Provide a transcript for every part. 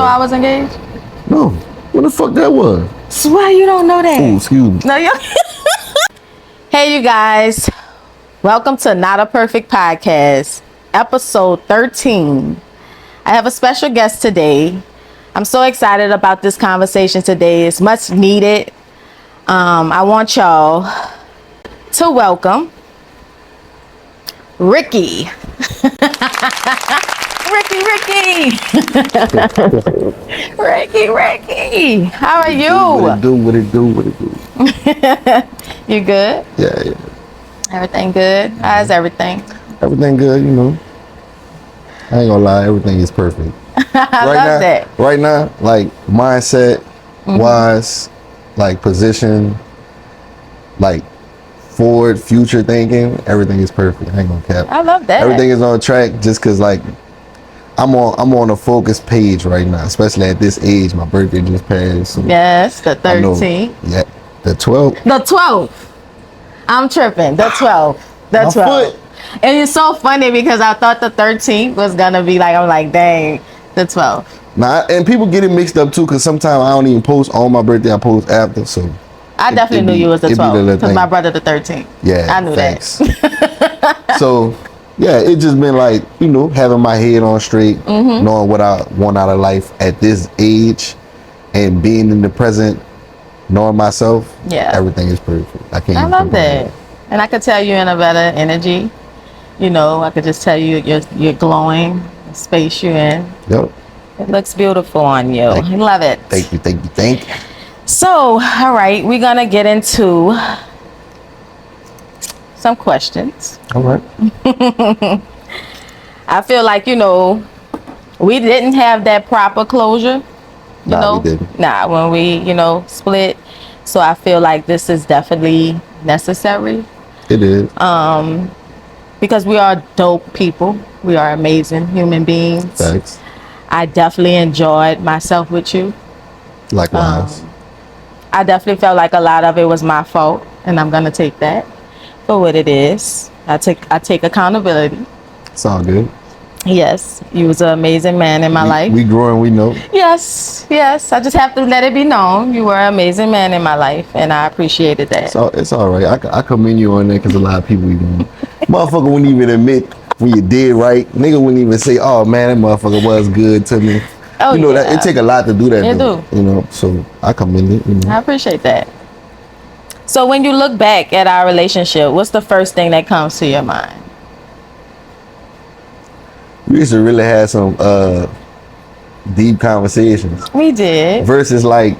know I was engaged? No. What the fuck that was? Swear you don't know that. Oh, excuse me. No, you. Hey, you guys. Welcome to Not a Perfect Podcast, episode 13. I have a special guest today. I'm so excited about this conversation today. It's much needed. I want y'all to welcome Rickie. Rickie. Rickie. How are you? What it do? You good? Yeah. Everything good? How's everything? Everything good, you know. I ain't gonna lie, everything is perfect. I love that. Right now, like mindset wise, like position, like forward, future thinking, everything is perfect. I ain't gonna cap. I love that. Everything is on track just cause like I'm on a focused page right now, especially at this age. My birthday just passed. So yes, the 13th. Yeah, the 12th. The 12th. I'm tripping. The 12th. The 12th. And it's so funny because I thought the 13th was gonna be like, I'm like, dang, the 12th. Nah, and people get it mixed up too, cause sometimes I don't even post on my birthday. I post after, so. I definitely knew you was the 12th because my brother the 13th. Yeah, I knew that. So, yeah, it just been like, you know, having my head on straight, knowing what I want out of life at this age, and being in the present, knowing myself. Yeah, everything is perfect. I love that, and I could tell you in a better energy. You know, I could just tell you you're glowing. The space you're in. Yep. It looks beautiful on you. I love it. Thank you. So, all right, we're gonna get into some questions. All right. I feel like, you know, we didn't have that proper closure. We didn't. When we, you know, split. So I feel like this is definitely necessary. It is. Because we are dope people. We are amazing human beings. Thanks. I definitely enjoyed myself with you. Likewise. I definitely felt like a lot of it was my fault, and I'm gonna take that for what it is. I take accountability. It's all good. Yes, you was an amazing man in my life. We growing, we know. Yes. I just have to let it be known you were an amazing man in my life, and I appreciated that. So it's all right. I commend you on that because a lot of people even motherfucker wouldn't even admit when you did right. Nigga wouldn't even say, "Oh man, that motherfucker was good to me." Oh, you know yeah. that it take a lot to do that. It do. You know, so I commend it. You know. I appreciate that. So when you look back at our relationship, what's the first thing that comes to your mind? We used to really have some deep conversations. We did. Versus like,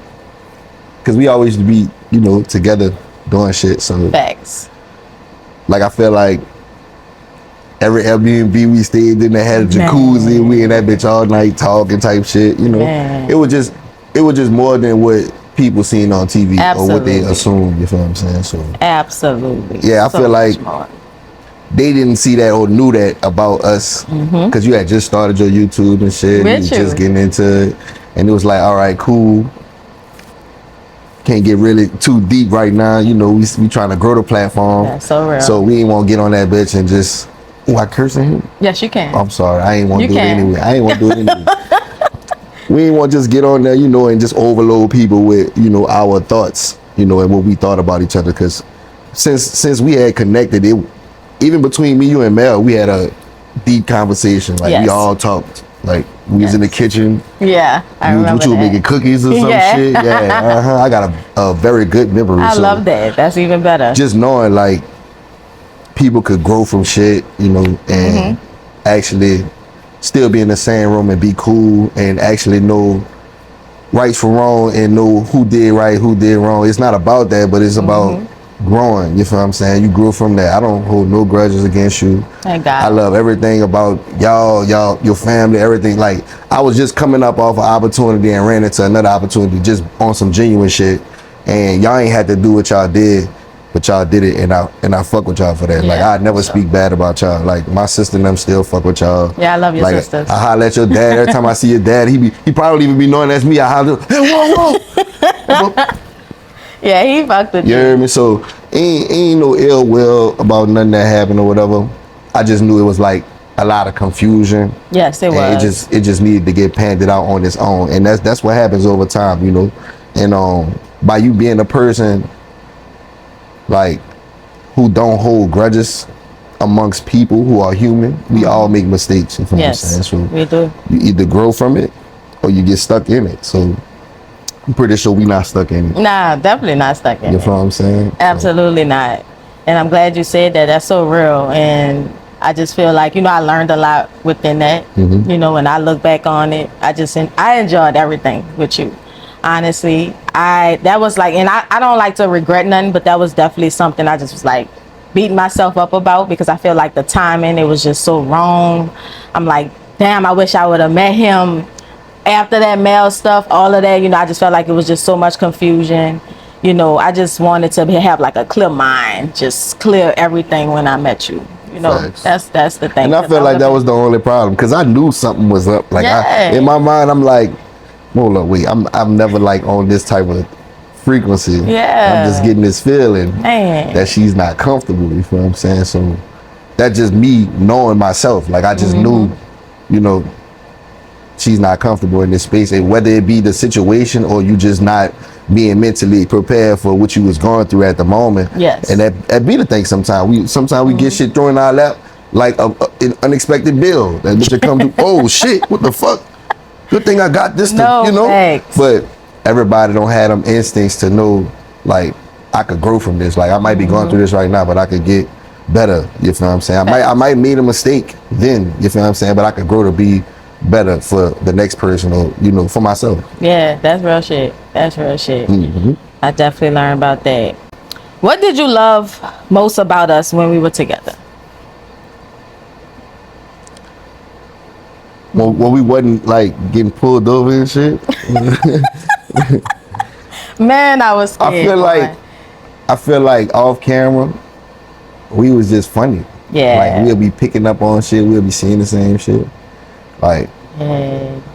cause we always used to be, you know, together doing shit. So facts. Like I feel like every Airbnb we stayed in, they had a jacuzzi. Man. We in that bitch all night talking type shit. You know, man. It was just more than what people seen on TV. Absolutely. Or what they assume. You feel what I'm saying? So absolutely. Yeah, I feel like they didn't see that or knew that about us because you had just started your YouTube and shit. You was just getting into it, and it was like, all right, cool. Can't get really too deep right now. You know, we trying to grow the platform. That's so real. So we ain't want to get on that bitch and just. Oh, I cursing him? Yes, you can. I'm sorry. I ain't want to do it anyway. We ain't want to just get on there, you know, and just overload people with, you know, our thoughts, you know, and what we thought about each other. Because since we had connected, even between me, you, and Mel, we had a deep conversation. Like we all talked. Like we was in the kitchen. Yeah, I remember you were making cookies or some shit. Yeah, I got a very good memory. I love that. That's even better. Just knowing like people could grow from shit, you know, and actually still be in the same room and be cool and actually know right from wrong and know who did right, who did wrong. It's not about that, but it's about growing. You feel what I'm saying? You grew from that. I don't hold no grudges against you. Thank God. I love everything about y'all, your family, everything. Like I was just coming up off an opportunity and ran into another opportunity just on some genuine shit. And y'all ain't had to do what y'all did, but y'all did it, and I fuck with y'all for that. Like I never speak bad about y'all. Like my sister and them still fuck with y'all. Yeah, I love your sisters. I holler at your dad every time I see your dad. He probably even be knowing that's me. I holler, hey, whoa. Yeah, he fucked with you. You hear me? So ain't no ill will about nothing that happened or whatever. I just knew it was like a lot of confusion. Yes, it And was. it just needed to get panded out on its own, and that's what happens over time, you know. And by you being a person like who don't hold grudges amongst people who are human, we all make mistakes. You know what I'm saying? So we do. you either grow from it or you get stuck in it. So I'm pretty sure we not stuck in it. Nah, definitely not stuck in You it. know what I'm saying? Absolutely not. And I'm glad you said that. That's so real. And I just feel like, you know, I learned a lot within that. You know, when I look back on it, I enjoyed everything with you. Honestly, that was like, and I don't like to regret nothing, but that was definitely something I just was like beating myself up about, because I feel like the timing, it was just so wrong. I'm like, damn, I wish I would have met him after that male stuff, all of that. You know, I just felt like it was just so much confusion. You know, I just wanted to have like a clear mind, just clear everything when I met you. You know, Facts. that's the thing. And I feel like that was the only problem, because I knew something was up. Like in my mind, I'm like, hold up, wait, I'm never like on this type of frequency. I'm just getting this feeling that she's not comfortable. You feel what I'm saying? So that's just me knowing myself. Like I just knew, you know, she's not comfortable in this space, and whether it be the situation or you just not being mentally prepared for what you was going through at the moment. Yes. And that be the thing. Sometimes we get shit thrown in our lap like an unexpected bill that bitch come through. Oh shit, what the fuck? Good thing I got this, you know. Thanks. But everybody don't have them instincts to know, like, I could grow from this. Like I might be going through this right now, but I could get better. You feel what I'm saying? I might made a mistake then. You feel what I'm saying? But I could grow to be better for the next person, or you know, for myself. Yeah, that's real shit. That's real shit. I definitely learned about that. What did you love most about us when we were together? When we wasn't like getting pulled over and shit. Man, I was scared. I feel like off camera, we was just funny. Yeah. Like we'll be picking up on shit. We'll be seeing the same shit. Like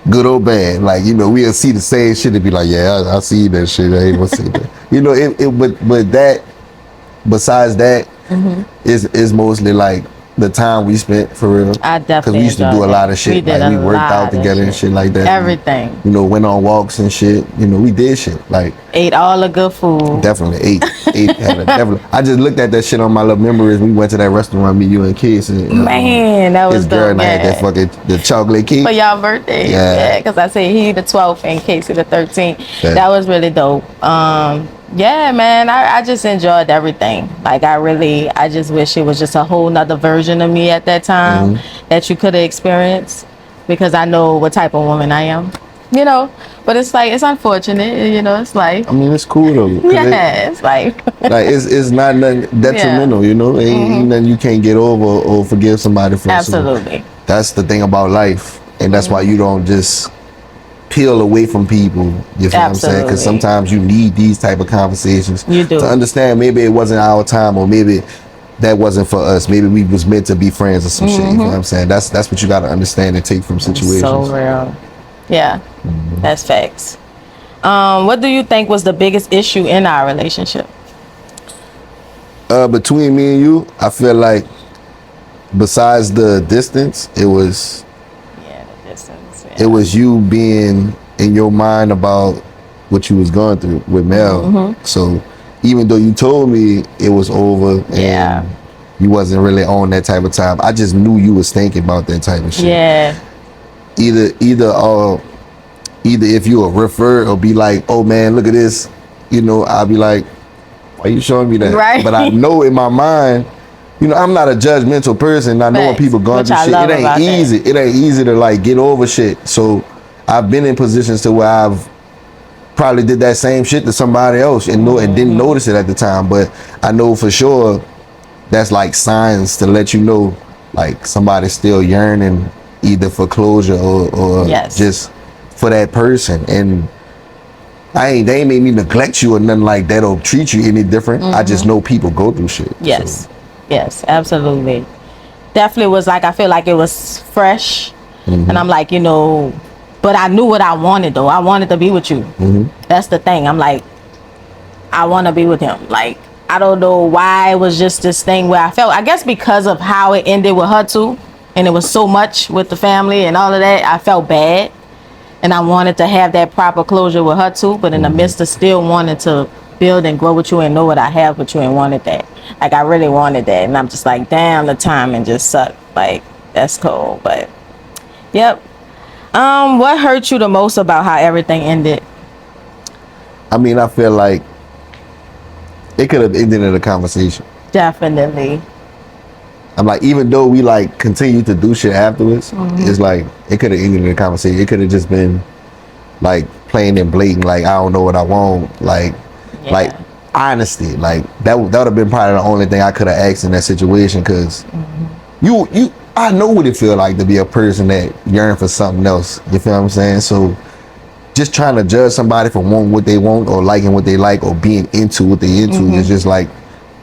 good or bad. Like, you know, we'll see the same shit and be like, yeah, I see that shit. I ain't gonna see that. You know, but that, besides that, is mostly like the time we spent, for real. I definitely because we used to do a lot of shit. We worked out together and shit like that. Everything. You know, went on walks and shit. You know, we did shit. Like ate all the good food. Definitely ate. Definitely. I just looked at that shit on my little memories. We went to that restaurant, me, you, and Kids. And, man, that was his girl dope. And I had that fucking the chocolate cake for y'all birthday. Yeah, because I said he the 12th and Casey the 13th. Yeah. That was really dope. Yeah, man, I just enjoyed everything. Like I just wish it was just a whole nother version of me at that time that you could have experienced, because I know what type of woman I am, you know. But it's like, it's unfortunate, you know. It's like, I mean, it's cool though. Yeah, it's like it's not nothing detrimental, you know. Ain't nothing you can't get over or forgive somebody for. Absolutely. So that's the thing about life, and that's why you don't just peel away from people. You feel what I'm saying? Because sometimes you need these type of conversations to understand maybe it wasn't our time, or maybe that wasn't for us. Maybe we was meant to be friends or some shit. You know what I'm saying? That's what you got to understand and take from situations. So real. Yeah, that's facts. What do you think was the biggest issue in our relationship? Between me and you, I feel like besides the distance, it was it was you being in your mind about what you was going through with Mel. So even though you told me it was over and you wasn't really on that type of time, I just knew you was thinking about that type of shit. Yeah. Either if you were referred or be like, oh man, look at this, you know, I'll be like, why you showing me that? Right. But I know in my mind, you know, I'm not a judgmental person. I know when people going through shit, it ain't easy. It ain't easy to like get over shit. So I've been in positions to where I've probably did that same shit to somebody else and didn't notice it at the time. But I know for sure that's like signs to let you know like somebody's still yearning either for closure or just for that person. And they ain't made me neglect you or nothing like that or treat you any different. I just know people go through shit. Yes. So. Yes, absolutely. Definitely was like, I feel like it was fresh. And I'm like, you know, but I knew what I wanted though. I wanted to be with you. That's the thing. I'm like, I want to be with him. Like, I don't know why it was just this thing where I felt, I guess because of how it ended with her too. and it was so much with the family and all of that, I felt bad. And I wanted to have that proper closure with her too, but in the midst of still wanting to build and grow with you and know what I have with you and wanted that. Like, I really wanted that. And I'm just like, damn, the timing just sucked. Like, that's cool. But, yep. What hurt you the most about how everything ended? I mean, I feel like it could have ended in a conversation. Definitely. I'm like, even though we like continue to do shit afterwards, it's like it could have ended in a conversation. It could have just been like plain and blatant, like I don't know what I want, like honesty, like that would have been probably the only thing I could have asked in that situation, because I know what it feel like to be a person that yearn for something else. You feel what I'm saying? So just trying to judge somebody for wanting what they want or liking what they like or being into what they into is just like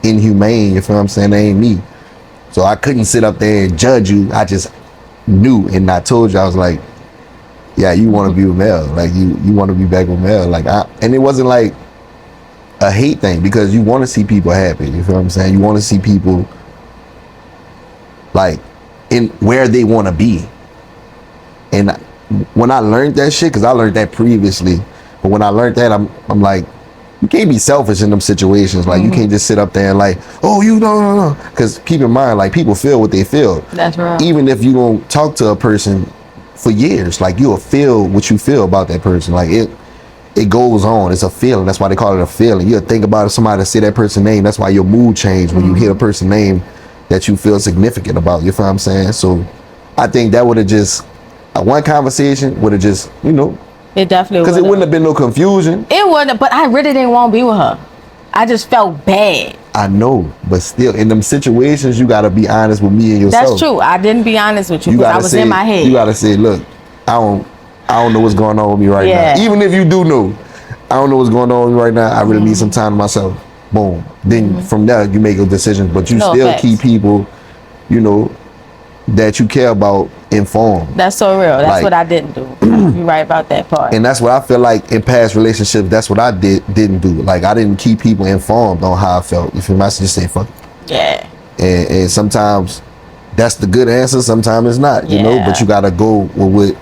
inhumane. You feel what I'm saying? That ain't me. So I couldn't sit up there and judge you. I just knew, and I told you, I was like, yeah, you want to be with Mel. Like, you want to be back with Mel. Like, and it wasn't like a hate thing, because you want to see people happy. You feel what I'm saying? You want to see people like in where they want to be. And when I learned that shit, because I learned that previously, but when I learned that, I'm like, you can't be selfish in them situations. Like, you can't just sit up there and like, oh, you no. Because keep in mind, like, people feel what they feel. That's right. Even if you don't talk to a person for years, like, you'll feel what you feel about that person. Like, it goes on. It's a feeling. That's why they call it a feeling. You'll think about somebody say that person's name. That's why your mood changes when you hear a person's name that you feel significant about. You feel what I'm saying? So I think that would have just, one conversation would have just, it definitely would. Because it wouldn't have been no confusion. It wouldn't, but I really didn't want to be with her. I just felt bad. I know, but still, in them situations, you got to be honest with me and yourself. That's true. I didn't be honest with you because I was in my head. You got to say, look, I don't know what's going on with me right now. Even if you do know, I don't know what's going on with me right now. I really need some time to myself. Boom. Then from there, you make a decision, but you still keep people, that you care about informed. That's so real. That's what I didn't do. You're right about that part. And that's what I feel like in past relationships, that's what I didn't do. Like, I didn't keep people informed on how I felt. You feel me? I just say fuck it. Yeah. And sometimes that's the good answer, sometimes it's not, you know, but you gotta go with what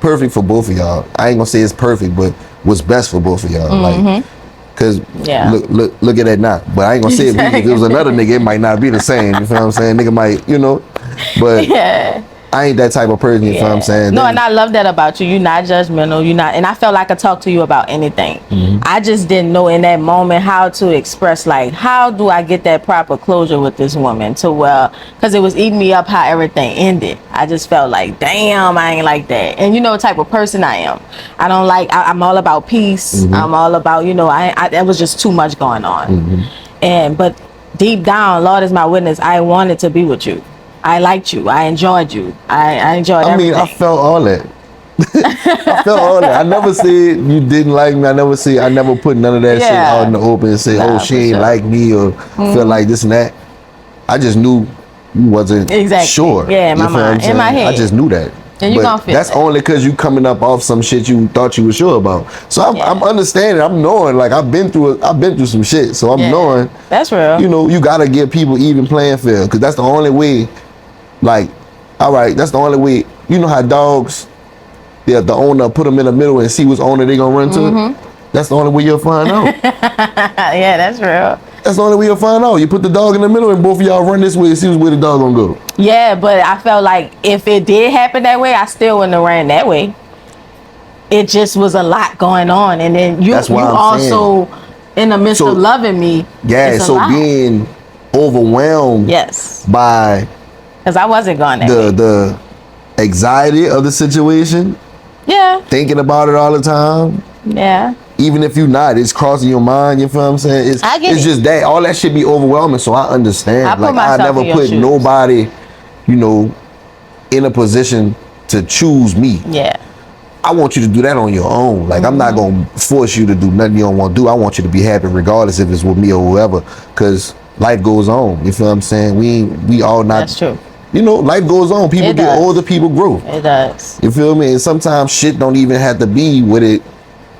perfect for both of y'all. I ain't gonna say it's perfect, but what's best for both of y'all. Like, cause look at that now. But I ain't gonna say it, if it was another nigga, it might not be the same. You feel what I'm saying? Nigga might, but I ain't that type of person, you feel what I'm saying? No, and I love that about you. You're not judgmental. You're not, and I felt like I could talk to you about anything. I just didn't know in that moment how to express, like, how do I get that proper closure with this woman to because it was eating me up how everything ended. I just felt like, damn, I ain't like that. And you know the type of person I am. I don't like, I'm all about peace. I'm all about, that was just too much going on. But deep down, Lord is my witness, I wanted to be with you. I liked you. I enjoyed you. I enjoyed everything. I felt all that. I felt all that. I never said you didn't like me. I never put none of that shit out in the open and say, she ain't like me or feel like this and that. I just knew you wasn't sure. Yeah, in my mind. In my head. I just knew that. And you gonna feel that's only because you coming up off some shit you thought you were sure about. So I'm understanding. I'm knowing. Like, I've been through some shit. So I'm knowing. That's real. You gotta give people even playing field, because that's the only way. Like, all right, that's the only way. You know how dogs, the owner put them in the middle and see which owner they gonna run to? That's the only way you'll find out. Yeah, that's real. That's the only way you'll find out. You put the dog in the middle and both of y'all run this way and see where the dog gonna go. Yeah, but I felt like if it did happen that way, I still wouldn't have ran that way. It just was a lot going on. And then you also, in the midst of loving me. Yeah, so being overwhelmed by... Because I wasn't going that way. The anxiety of the situation. Yeah. Thinking about it all the time. Yeah. Even if you're not, it's crossing your mind. You feel what I'm saying? It's just that. All that shit be overwhelming. So I understand. I never put nobody, in a position to choose me. Yeah. I want you to do that on your own. Like, I'm not going to force you to do nothing you don't want to do. I want you to be happy regardless if it's with me or whoever. Because life goes on. You feel what I'm saying? We all not... That's true. Life goes on. People get older, people grow. It does. You feel me? And sometimes shit don't even have to be what it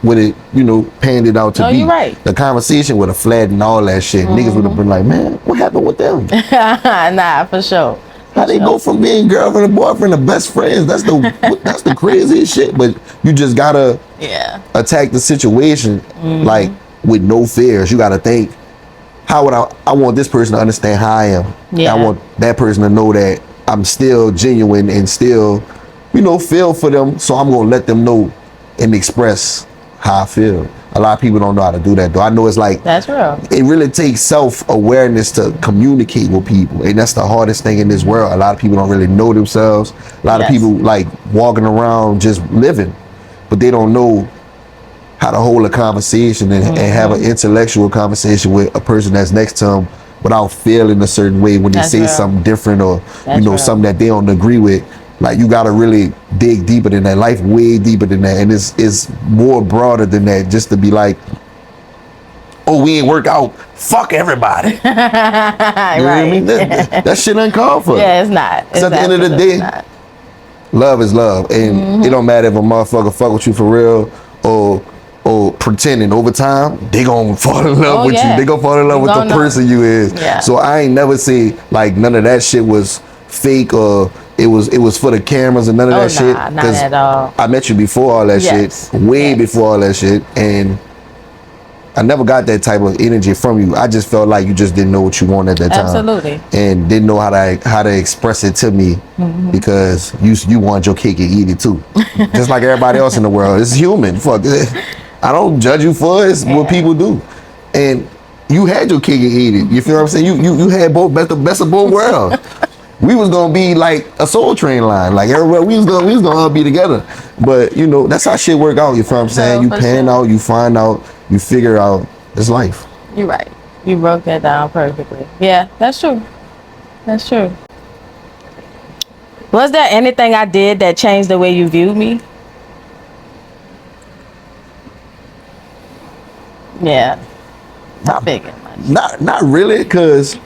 panned it out to be. You're right. The conversation would have flattened all that shit. Niggas would have been like, man, what happened with them? Nah, for sure. How How they go from being girlfriend and boyfriend to best friends? That's the craziest shit. But you just gotta attack the situation like with no fears. You gotta think, how would I want this person to understand how I am. Yeah. I want that person to know that I'm still genuine and still, feel for them. So I'm gonna let them know and express how I feel. A lot of people don't know how to do that though. I know it's like, that's real. It really takes self-awareness to communicate with people. And that's the hardest thing in this world. A lot of people don't really know themselves. A lot of people like walking around just living, but they don't know how to hold a conversation and have an intellectual conversation with a person that's next to them without feeling a certain way when they say something different or, something that they don't agree with. Like, you gotta really dig deeper than that. Life way deeper than that, and it's more broader than that. Just to be like, oh, we ain't work out, fuck everybody. You know what I mean? That shit uncalled for. Yeah, it's not. It's at the end of the day, love is love, and it don't matter if a motherfucker fuck with you for real or pretending. Over time, they gonna fall in love with you. They gonna fall in love with the person you is. Yeah. So I ain't never say like none of that shit was fake or it was for the cameras and none of that shit. Not at all. I met you before all that shit, way before all that shit, and I never got that type of energy from you. I just felt like you just didn't know what you wanted at that time. Absolutely. And didn't know how to express it to me because you want your cake and eat it too. Just like everybody else in the world. It's human. Fuck it. I don't judge you for it. It's what people do. And you had your cake and eat it. You feel what I'm saying? You had the best of both worlds. We was gonna be like a Soul Train line, like everywhere we was gonna all be together. But that's how shit work out. You feel what I'm saying? You pan out, you find out, you figure out. It's life. You're right. You broke that down perfectly. Yeah, that's true. That's true. Was there anything I did that changed the way you viewed me? Yeah. Not really, because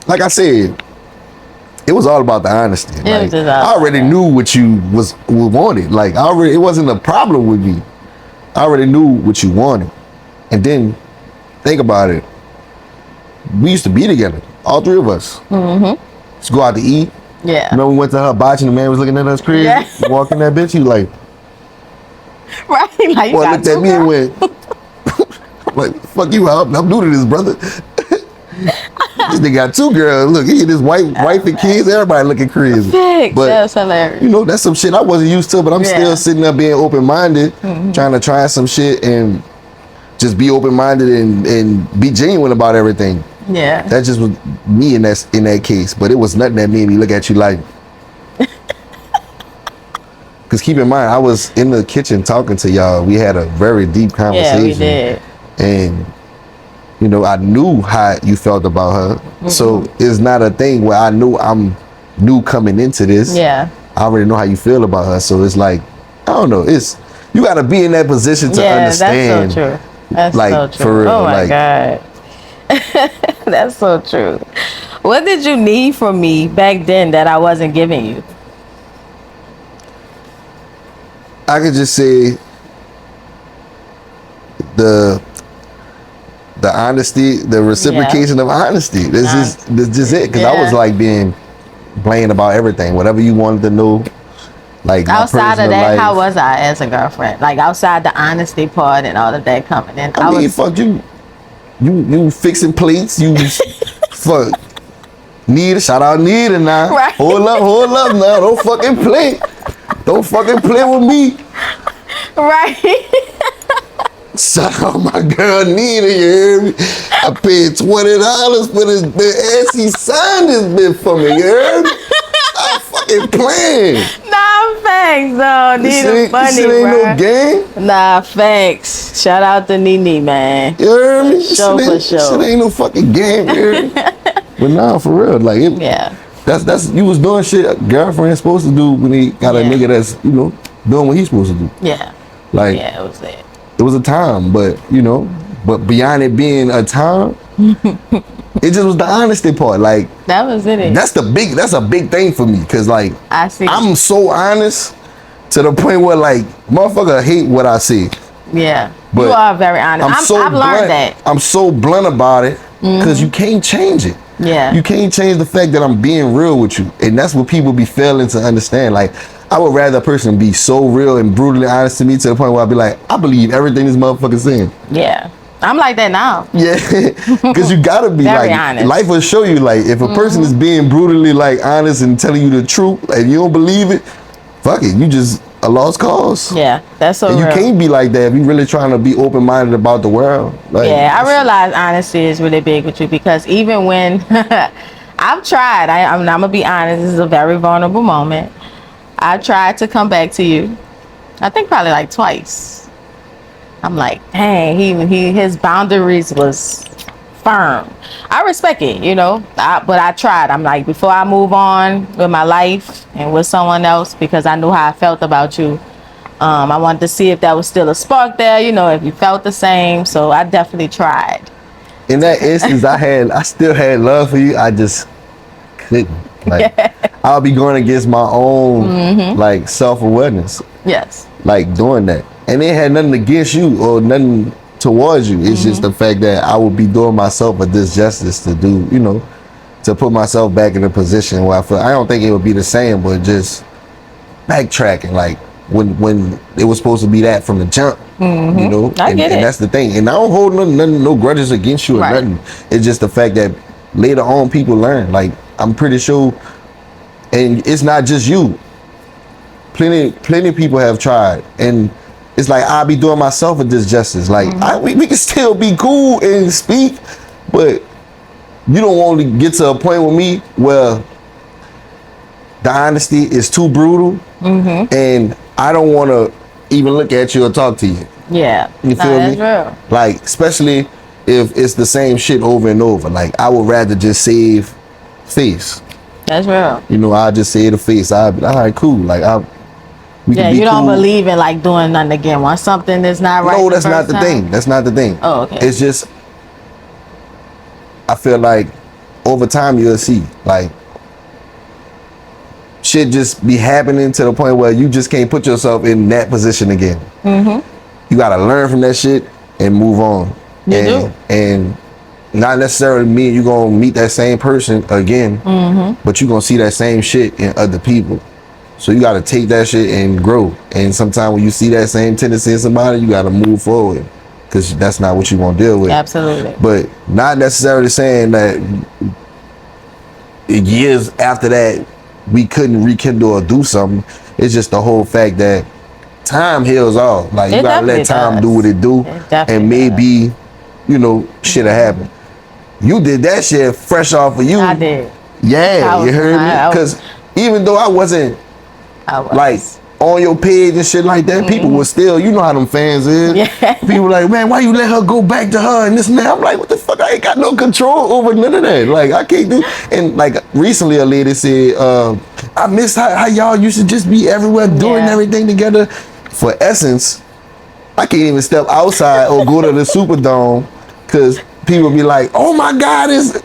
like I said, it was all about the honesty. Like, I already knew what you wanted. Like, it wasn't a problem with me. I already knew what you wanted. And then think about it. We used to be together, all three of us. Just go out to eat. Yeah. Remember we went to her botch and the man was looking at us crazy? Yeah. Walk in that bitch, he like, right, like, boy, looked at me and went, like, fuck you, I'm new to this, brother. This nigga got two girls. Look, he and his wife and kids, everybody looking crazy. But that's hilarious. That's some shit I wasn't used to, but I'm still sitting there being open-minded, trying to try some shit and just be open-minded and be genuine about everything. Yeah. That just was me in that case, but it was nothing that made me look at you like. Because keep in mind, I was in the kitchen talking to y'all. We had a very deep conversation. Yeah, we did. And I knew how you felt about her. So it's not a thing where I'm new coming into this. Yeah. I already know how you feel about her. So it's like, I don't know. You got to be in that position to understand. That's so true. That's like, so true. For real. Oh my like, God. That's so true. What did you need from me back then that I wasn't giving you? I could just say the honesty, the reciprocation of honesty. This is just it. Because I was like being blamed about everything. Whatever you wanted to know. Like outside of that, life. how was I as a girlfriend? Like outside the honesty part and all of that coming in. I mean, fuck you. You fixing plates. You fuck. Nita, shout out Nita now. Right. Hold up now. Don't fucking play. Don't fucking play with me. Right. Shout out my girl Nita, you hear me? I paid $20 for this bitch and she signed this bitch for me, you hear me? I'm fucking playing. Nah, facts though. Nita funny, this shit ain't bro. no game. Nah, facts. Shout out to Nene, man. You hear me? Show for sure. Shit ain't no fucking game, you hear me? But nah, for real, like that's you was doing shit a girlfriend's supposed to do when he got a nigga that's doing what he's supposed to do. Yeah. Like it was it. It was a time, but beyond it being a time, it just was the honesty part. Like that was it. That's a big thing for me, cause like I see. I'm so honest to the point where like motherfucker hate what I say. Yeah, but you are very honest. I've learned that. I'm so blunt about it, cause you can't change it. Yeah. You can't change the fact that I'm being real with you. And that's what people be failing to understand. Like, I would rather a person be so real and brutally honest to me to the point where I'll be like, I believe everything this motherfucker's saying. Yeah. I'm like that now. Yeah, because you gotta be Very like, honest. life will show you, like, if a person is being brutally like honest and telling you the truth and you don't believe it, fuck it, you just a lost cause. Yeah, that's so And you real. can't be like that if you really trying to be open-minded about the world. Like, Yeah, I realize honesty is really big with you, because even when I've tried, I'm gonna be honest, this is a very vulnerable moment. I tried to come back to you, I think probably like twice. I'm like, dang, his boundaries was firm. I respect it, but I tried. I'm like, before I move on with my life and with someone else, because I knew how I felt about you, I wanted to see if that was still a spark there, if you felt the same. So I definitely tried. in that instance, I still had love for you. I just couldn't. Like, I'll be going against my own like self-awareness. Yes. Like doing that. And it had nothing against you or nothing towards you. It's just the fact that I would be doing myself a disjustice to do, to put myself back in a position where I don't think it would be the same, but just backtracking, like when it was supposed to be that from the jump, I get it. And that's the thing. And I don't hold nothing, no grudges against you or Right. nothing. It's just the fact that later on people learn. Like, I'm pretty sure, and it's not just you. Plenty of people have tried, and it's like I'll be doing myself a disjustice. Like, we can still be cool and speak, but you don't want to get to a point with me where the honesty is too brutal, and I don't want to even look at you or talk to you. Yeah. You feel me? That's real. Like, especially if it's the same shit over and over. Like, I would rather just save face. That's real. I'll just say the face. I'll be like, all right, cool. Like, we Yeah, can be you don't cool. believe in like doing nothing again. Once something is not right. No, that's not the thing. That's not the thing. Oh, okay. It's just, I feel like over time you'll see, like, shit just be happening to the point where you just can't put yourself in that position again. You gotta learn from that shit and move on. You do. And not necessarily mean you're gonna meet that same person again, but you're gonna see that same shit in other people. So you gotta take that shit and grow. And sometimes when you see that same tendency in somebody, you gotta move forward, because that's not what you want to deal with. Absolutely. But not necessarily saying that years after that we couldn't rekindle or do something. It's just the whole fact that time heals all. Like, you It gotta let definitely time does. do what it do, It definitely and maybe shit'll happen. You did that shit fresh off of you. I did. Yeah, I you heard me? I was- Because even though I wasn't I was. like on your page and shit like that, people were still, you know how them fans is. Yeah. People like, man, why you let her go back to her and this and that? I'm like, what the fuck? I ain't got no control over none of that. Like, I can't do. And like recently, a lady said, I miss how y'all used to just be everywhere doing everything together. For Essence, I can't even step outside or go to the Superdome because people be like, oh my God, and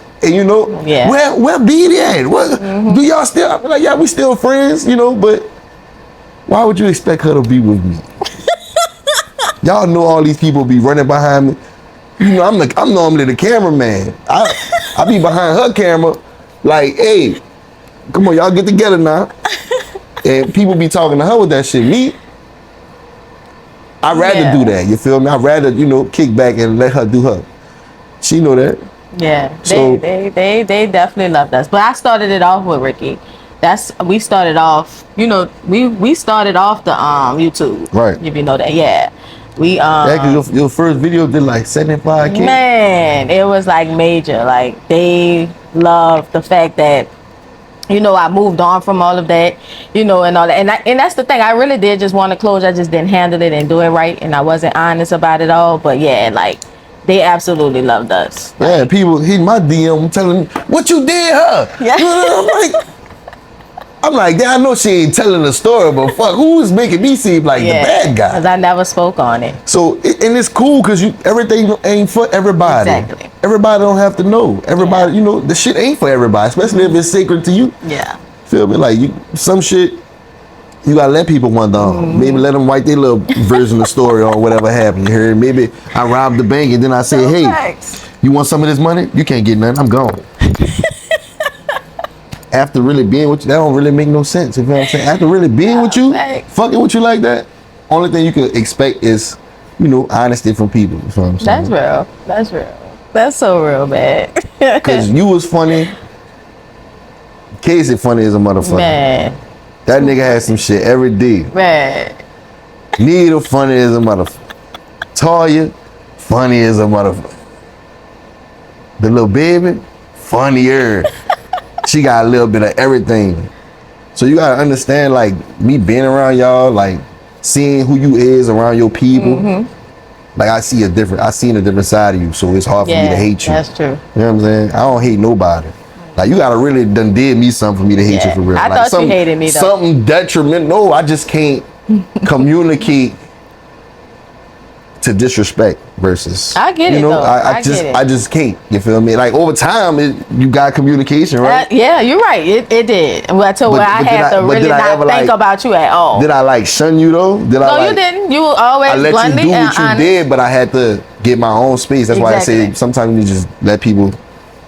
where Beatty at? What do y'all still? I'm like, yeah, we still friends, but why would you expect her to be with me? Y'all know all these people be running behind me. I'm normally the cameraman. I be behind her camera, like, hey, come on, y'all get together now. And people be talking to her with that shit. Me, I'd rather do that. You feel me? I'd rather, kick back and let her do her. She know that. Yeah, So- they definitely loved us. But I started it off with Rickie. We started off, we started off the YouTube. Right. If you know that, yeah. We Yeah, cause your first video did like 75K. man, it was like major. Like, they loved the fact that I moved on from all of that, and all that. And that's the thing. I really did just want to close. I just didn't handle it and do it right, and I wasn't honest about it all. But yeah, like, they absolutely loved us. Yeah, people hit my DM telling what you did her. Yeah. I'm like, yeah, I know she ain't telling the story, but fuck, who's making me seem like the bad guy? Because I never spoke on it. So, and it's cool because everything ain't for everybody. Exactly. Everybody don't have to know. Everybody, the shit ain't for everybody, especially if it's sacred to you. Yeah. Feel me? Like, some shit, you gotta let people wonder on. Maybe let them write their little version of the story on whatever happened. You heard? Maybe I robbed the bank and then I say, hey, Thanks. you want some of this money? You can't get nothing. I'm gone. After really being with you, that don't really make no sense. You know what I'm saying? After really being with you, fucking with you like that, only thing you could expect is, honesty from people. You know what I'm saying? That's real. That's real. That's so real, man. Cause you was funny. Casey funny as a motherfucker. Man. That nigga had some shit every day. Man. Needle funny as a motherfucker. Toya, funny as a motherfucker. The little baby, funnier. She got a little bit of everything. So you gotta understand, like, me being around y'all, like, seeing who you is around your people. Like, I seen a different side of you, so it's hard for me to hate you. That's true. You know what I'm saying? I don't hate nobody. Like, you gotta really done did me something for me to hate you for real. I like, thought you hated me though. Something detrimental. No, I just can't communicate to disrespect versus. I get it though. I just can't. You feel me? Like, over time, you got communication, right? Yeah, you're right. It did. Until where I had to really not think about you at all. Did I like shun you though? No, you didn't. You always I let bluntly you do and what you honest. did, but I had to get my own space. That's why I say sometimes you just let people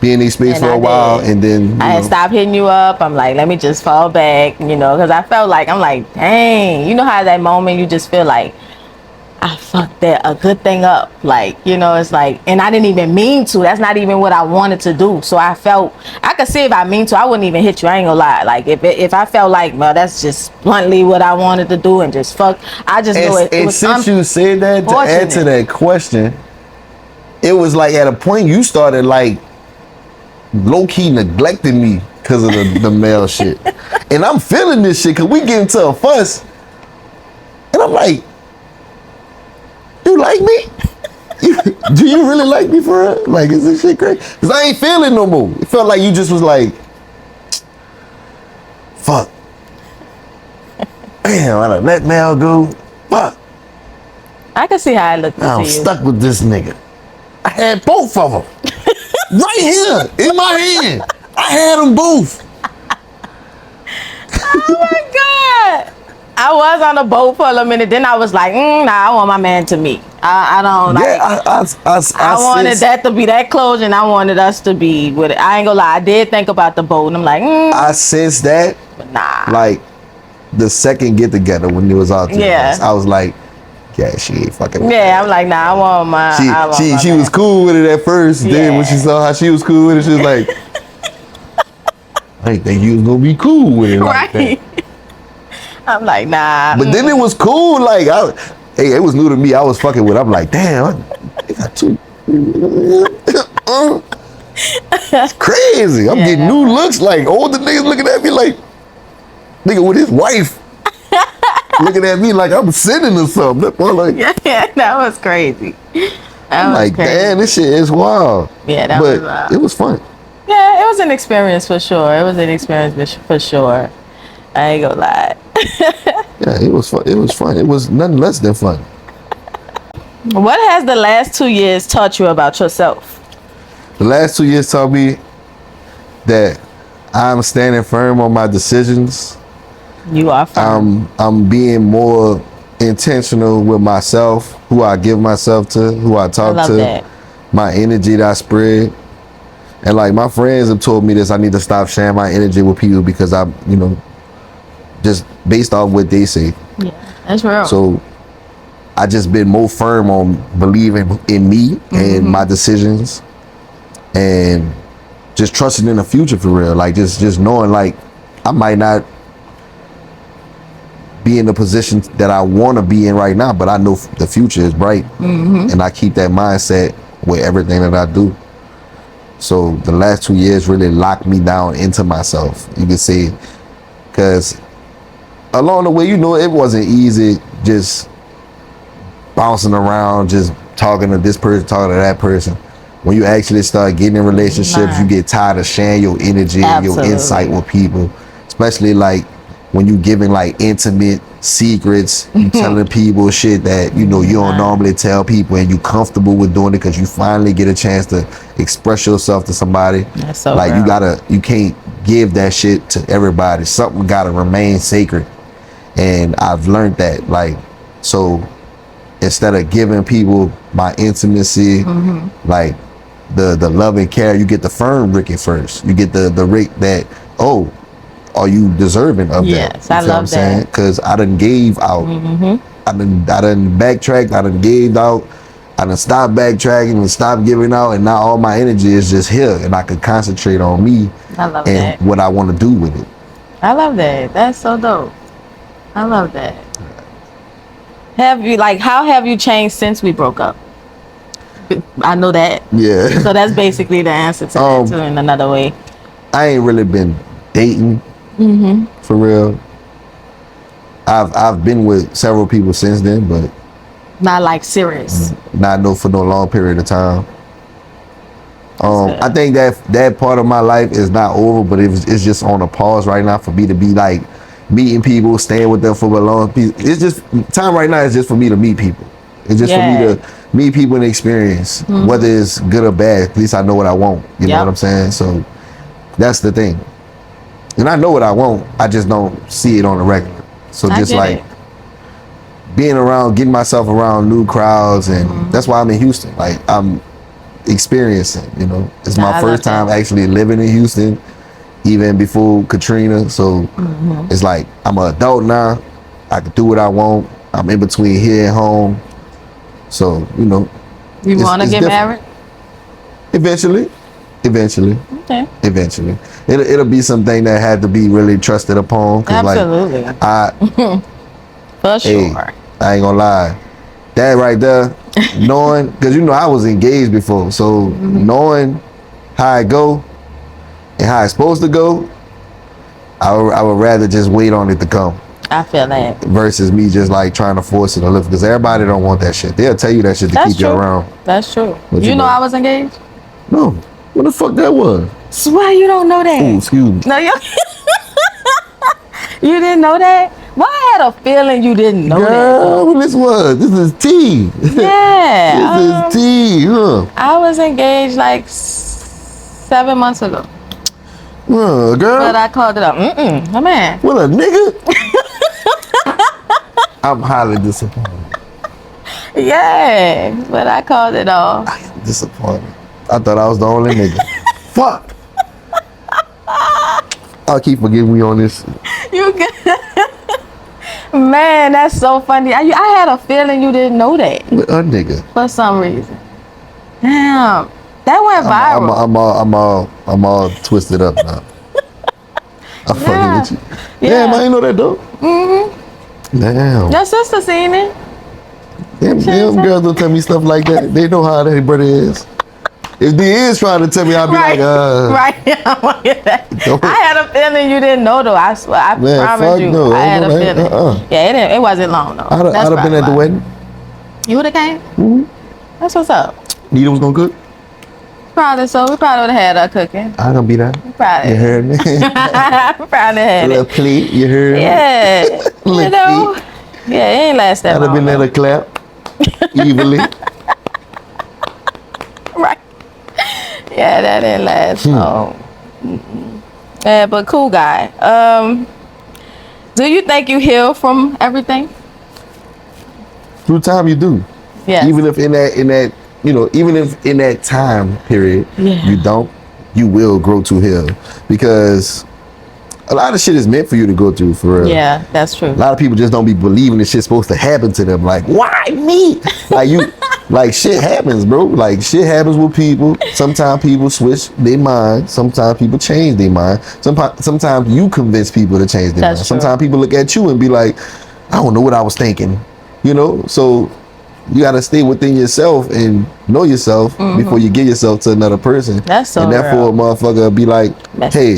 be in their space for a while, and then I had stopped hitting you up. I'm like, let me just fall back, because I felt like, I'm like, dang, you know how that moment you just feel like, I fucked a good thing up, like, it's like, and I didn't even mean to. That's not even what I wanted to do. So I felt, I could see if I mean to, I wouldn't even hit you. I ain't gonna lie. Like, if I felt like, well, that's just bluntly what I wanted to do and just fuck, I just knew it. And since you said that, to answer that question, it was like at a point you started like low-key neglecting me because of the male shit. And I'm feeling this shit because we get into a fuss. And I'm like, you like me? Do you really like me for real? Like, is this shit crazy? Because I ain't feeling no more. It felt like you just was like, fuck. Damn, I done let Mel go. Fuck. I can see how it looked to I'm you. stuck with this nigga. I had both of them. Right here, in my hand. I had them both. Oh my God. I was on a boat for a minute. Then I was like, nah, I want my man to meet. I don't like. Yeah, I wanted that to be that close, and I wanted us to be with it. I ain't gonna lie. I did think about the boat, and I'm like, I sensed that. But nah. Like, the second get together when it was out there. Yeah. I was like, yeah, she ain't fucking with Yeah, that. I'm like, nah, I want my. She was cool with it at first. Yeah. Then when she saw how she was cool with it, she was like, I didn't think you was gonna be cool with it like that. I'm like, nah. But then it was cool. Like, it was new to me. I was fucking with it. I'm like, damn, I got two. It's crazy. I'm getting new looks. Like, older niggas looking at me like, nigga with his wife. Looking at me like I'm sinning or something. Like, yeah, that was crazy. I'm like, damn, this shit is wild. Yeah, that was wild. It was fun. Yeah, it was an experience for sure. It was an experience for sure. I ain't gonna lie. Yeah, it was fun. It was fun. It was nothing less than fun. What has the last 2 years taught you about yourself? The last 2 years taught me that I'm standing firm on my decisions. You are firm. I'm being more intentional with myself, who I give myself to, who I talk to, that. My energy that I spread. And like, my friends have told me this, I need to stop sharing my energy with people because I'm, just based off what they say. Yeah, that's real. So I just been more firm on believing in me and my decisions, and just trusting in the future for real. Like, just knowing, like, I might not be in the position that I want to be in right now, but I know the future is bright, and I keep that mindset with everything that I do. So the last 2 years really locked me down into myself, you could say, because along the way, it wasn't easy just bouncing around, just talking to this person, talking to that person. When you actually start getting in relationships, you get tired of sharing your energy and your insight with people, especially like when you giving like intimate secrets, you telling people shit that you don't normally tell people, and you comfortable with doing it because you finally get a chance to express yourself to somebody. That's so like real. you can't give that shit to everybody. Something gotta remain sacred, and I've learned that. Like, so instead of giving people my intimacy, like the love and care. You get the firm Rickie first. You get the Rick that, oh, are you deserving of that? Yes, I love that. Because I done gave out. I done backtracked. I done gave out. I done stopped backtracking and stopped giving out, and now all my energy is just here, and I could concentrate on me. I love and that. what I want to do with it. I love that. That's so dope. I love that. How have you changed since we broke up? I know that. Yeah. So that's basically the answer to that too, in another way. I ain't really been dating for real. I've been with several people since then, but not like serious. Not for no long period of time. I think that part of my life is not over, but it's just on a pause right now for me to be like meeting people, staying with them for a long period. It's just time right now is just for me to meet people. It's just for me to meet people and experience, whether it's good or bad. At least I know what I want. You know what I'm saying? So that's the thing. And I know what I want. I just don't see it on the regular. So just like being around, getting myself around new crowds, and that's why I'm in Houston. Like I'm experiencing, you know. It's my first time actually living in Houston, even before Katrina. So it's like I'm an adult now. I can do what I want. I'm in between here and home. So, you know. You want to get married? Eventually. Okay. Eventually. It'll be something that had to be really trusted upon. Absolutely. Like, for sure. Hey, I ain't gonna lie. That right there, knowing, because you know I was engaged before, so knowing how it go and how it's supposed to go, I would rather just wait on it to come. I feel that. Versus me just like trying to force it to live, because everybody don't want that shit. They'll tell you that shit to keep you around. That's true. But you know I was engaged? No. What the fuck that was? Swear you don't know that. Ooh, excuse me. No, you you didn't know that? Why I had a feeling you didn't know that? Girl, this is tea. Yeah. This is tea, huh? I was engaged like 7 months ago. Girl. But I called it up. My man. What a nigga. I'm highly disappointed. Yeah, but I called it off. I am disappointed. I thought I was the only nigga. Fuck. I'll keep forgiving me on this. You good? Man, that's so funny. I had a feeling you didn't know that. What a nigga. For some reason. Damn. That went viral. I'm all twisted up now. I'm fucking with you. Yeah. Damn, I ain't know that though. Damn. Your sister seen it. Damn girls don't tell me stuff like that. They know how their brother is. If they is trying to tell me, I'll be like, Right. I had a feeling you didn't know though. I swear. I promise you. No. I had a feeling. Yeah, it wasn't long though. I'd have been at the wedding. You would have came? That's what's up. Nita was gonna cook? Probably so. We probably would have had her cooking. I gonna be there. Probably. You heard me? Probably had a little plate, you heard me? Yeah. You know? Yeah, it ain't last that long. I'd have been there to clap. Evilly. Right. Yeah, that didn't last long. Yeah, but cool guy. Do you think you heal from everything? Through time you do. Yeah. Even if in that even if in that time period you don't, you will grow to heal, because a lot of shit is meant for you to go through, for real. Yeah, that's true. A lot of people just don't be believing this shit's supposed to happen to them. Like, why me? Like shit happens, bro. Like shit happens with people. Sometimes people switch their mind. Sometimes people change their mind. Sometimes you convince people to change their mind. True. Sometimes people look at you and be like, I don't know what I was thinking. You know, so you gotta stay within yourself and know yourself before you give yourself to another person. That's so And therefore, a motherfucker be like, hey,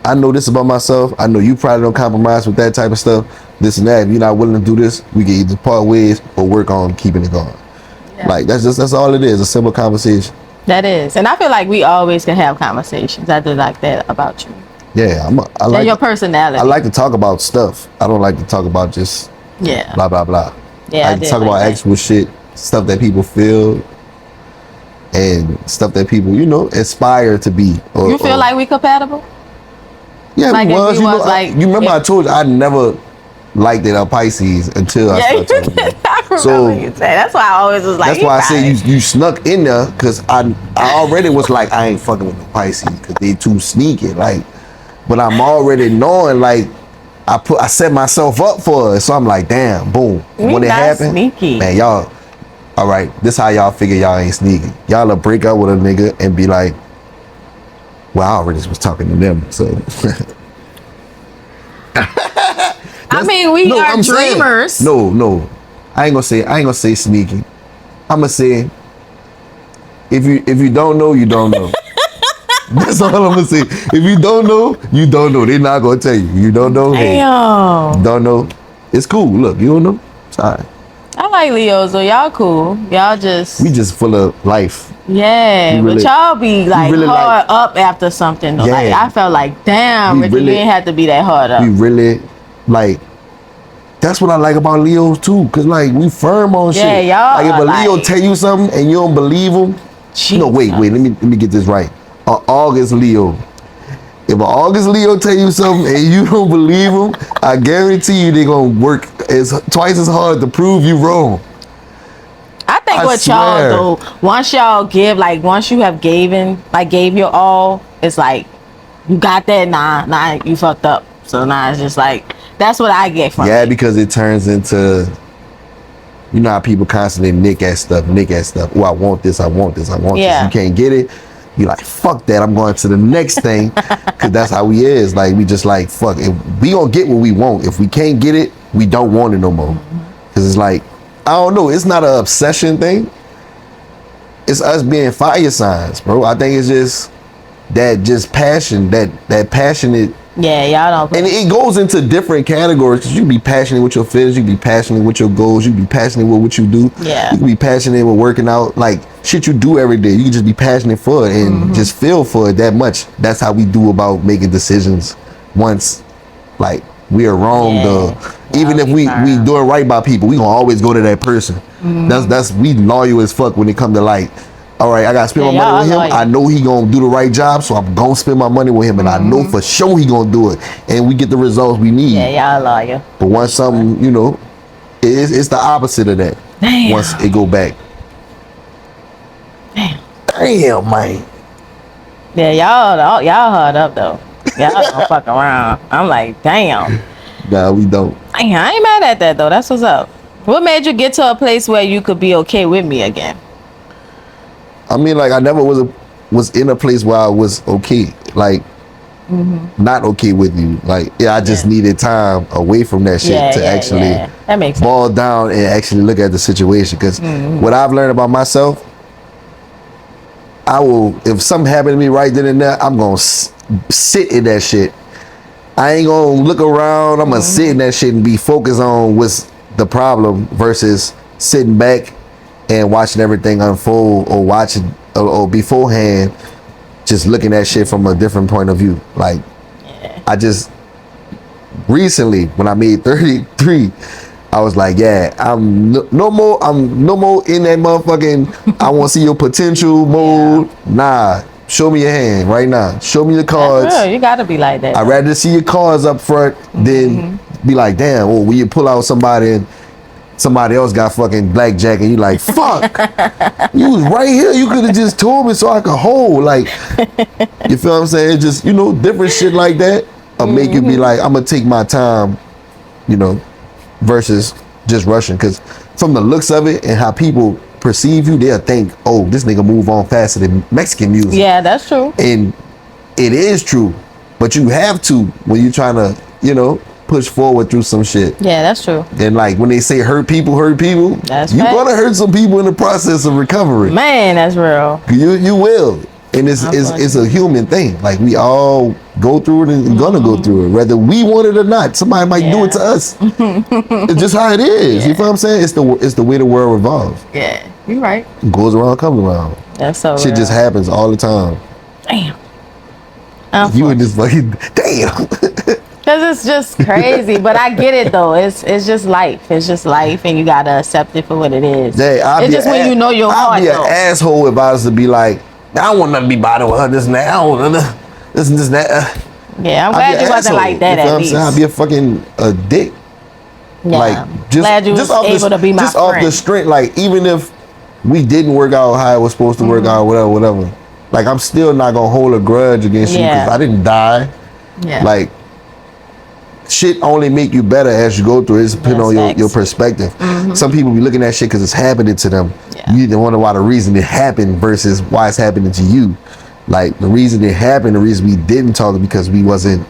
I know this about myself. I know you probably don't compromise with that type of stuff. This and that. If you're not willing to do this, we can either part ways or work on keeping it going. Yeah. Like that's all it is. A simple conversation. That is, and I feel like we always can have conversations. I do like that about you. Yeah, I like your personality. I like to talk about stuff. I don't like to talk about just blah blah blah. Yeah, I like to talk about actual shit, stuff that people feel, and stuff that people aspire to be. You feel like we compatible? Yeah, like we was. You remember I told you I never liked it on Pisces until I started talking about it. remember you saying. That's why I always was like. That's why I say you snuck in there, because I already was like, I ain't fucking with the Pisces because they too sneaky. Like, but I'm already knowing, like, I set myself up for it. So I'm like, damn, boom. When it happened, sneaky. Man, y'all, all right, this how y'all figure y'all ain't sneaky. Y'all will break up with a nigga and be like, well, I already was talking to them, so. I mean, we are dreamers. Saying, no. I ain't gonna say sneaky. I'ma say, if you don't know, you don't know. That's all I'm gonna say. If you don't know, you don't know. They're not gonna tell you. You don't know. Damn. Hey, don't know. It's cool. Look, you don't know. It's all right. I like Leos, though. Y'all cool. Y'all just. We just full of life. Yeah, really, but y'all be like really hard up after something. Though. Yeah. Like I felt like, damn, Rickie, you ain't have to be that hard up. We really like. That's what I like about Leos too, cause like we firm on shit. Yeah, y'all. Like if a Leo tell you something and you don't believe him, no, wait. Let me get this right. August Leo. If an August Leo tell you something and you don't believe him, I guarantee you they gonna work twice as hard to prove you wrong. I think what y'all do, once you have gave your all, it's like you got that, nah, you fucked up. So now it's just like. That's what I get from it. Yeah, because it turns into, you know how people constantly nick at stuff. Oh, I want this. this. You can't get it. You're like, fuck that. I'm going to the next thing. Because that's how we is. Like, we just like, fuck. If we gonna get what we want. If we can't get it, we don't want it no more. Because it's like, I don't know. It's not an obsession thing. It's us being fire signs, bro. I think it's just that passion, that passionate. Yeah, y'all don't. And it goes into different categories, because you can be passionate with your feelings, you can be passionate with your goals, you can be passionate with what you do. Yeah. You can be passionate with working out, like shit you do every day. You can just be passionate for it and just feel for it that much. That's how we do about making decisions. Once, like, we are wrong, even if we doing right by people, we gonna always go to that person. That's we loyal as fuck when it come to like, all right, I gotta spend my money with him. Loyal. I know he gonna do the right job, so I'm gonna spend my money with him, and I know for sure he gonna do it, and we get the results we need. Yeah, y'all loyal. But once something, you know, it's the opposite of that. Damn. Once it go back. Damn, man. Yeah, y'all hard up though. Y'all don't fuck around. I'm like, damn. Nah, we don't. I ain't mad at that though. That's what's up. What made you get to a place where you could be okay with me again? I mean, like, I never was in a place where I was okay, like, not okay with you. Like, I just needed time away from that shit to actually that makes sense. Ball down and actually look at the situation. Because what I've learned about myself, I will, if something happened to me right then and there, I'm going to sit in that shit. I ain't going to look around. I'm going to sit in that shit and be focused on what's the problem versus sitting back and watching everything unfold, or watching or beforehand just looking at shit from a different point of view. Like, I just recently, when I made 33, I was like, I'm no more in that motherfucking I want to see your potential mode. Nah, show me your hand right now. Show me the cards. That's real. You gotta be like that. I'd rather see your cards up front than be like, damn, when you pull out somebody and somebody else got fucking blackjack and you like, fuck, you was right here. You could have just told me so I could hold. Like, you feel what I'm saying? It's just, different shit like that make you be like, I'm going to take my time, versus just rushing. Because from the looks of it and how people perceive you, they'll think, oh, this nigga move on faster than Mexican music. Yeah, that's true. And it is true. But you have to when you're trying to, push forward through some shit. Yeah, that's true. And like when they say hurt people, that's you're gonna hurt some people in the process of recovery. Man, that's real. You will. And it's a human thing. Like, we all go through it and gonna go through it. Whether we want it or not. Somebody might do it to us. It's just how it is. You feel what I'm saying? It's the way the world revolves. Yeah, you're right. It goes around, comes around. That's so shit real. just happens all the time. Damn. You in this fucking damn. Because it's just crazy, but I get it though. It's just life. It's just life, and you gotta accept it for what it is. It's just when you know your heart. I'd be an asshole if I was to be like, I don't want nothing to be bothered with her, this and that. I don't want this and that. Yeah, I'm glad you wasn't like that at least. I'd be a fucking dick. Yeah. Like Glad you was able to be my just off the friend. strength. Like even if we didn't work out how it was supposed to work out, whatever. Like I'm still not gonna hold a grudge against you because Yeah. I didn't die. Yeah. Like shit only make you better as you go through it. It's depending on your Facts. perspective. Some people be looking at shit because it's happening to them. Yeah. You need to wonder why the reason it happened versus why it's happening to you. Like the reason it happened, the reason we didn't talk is because we wasn't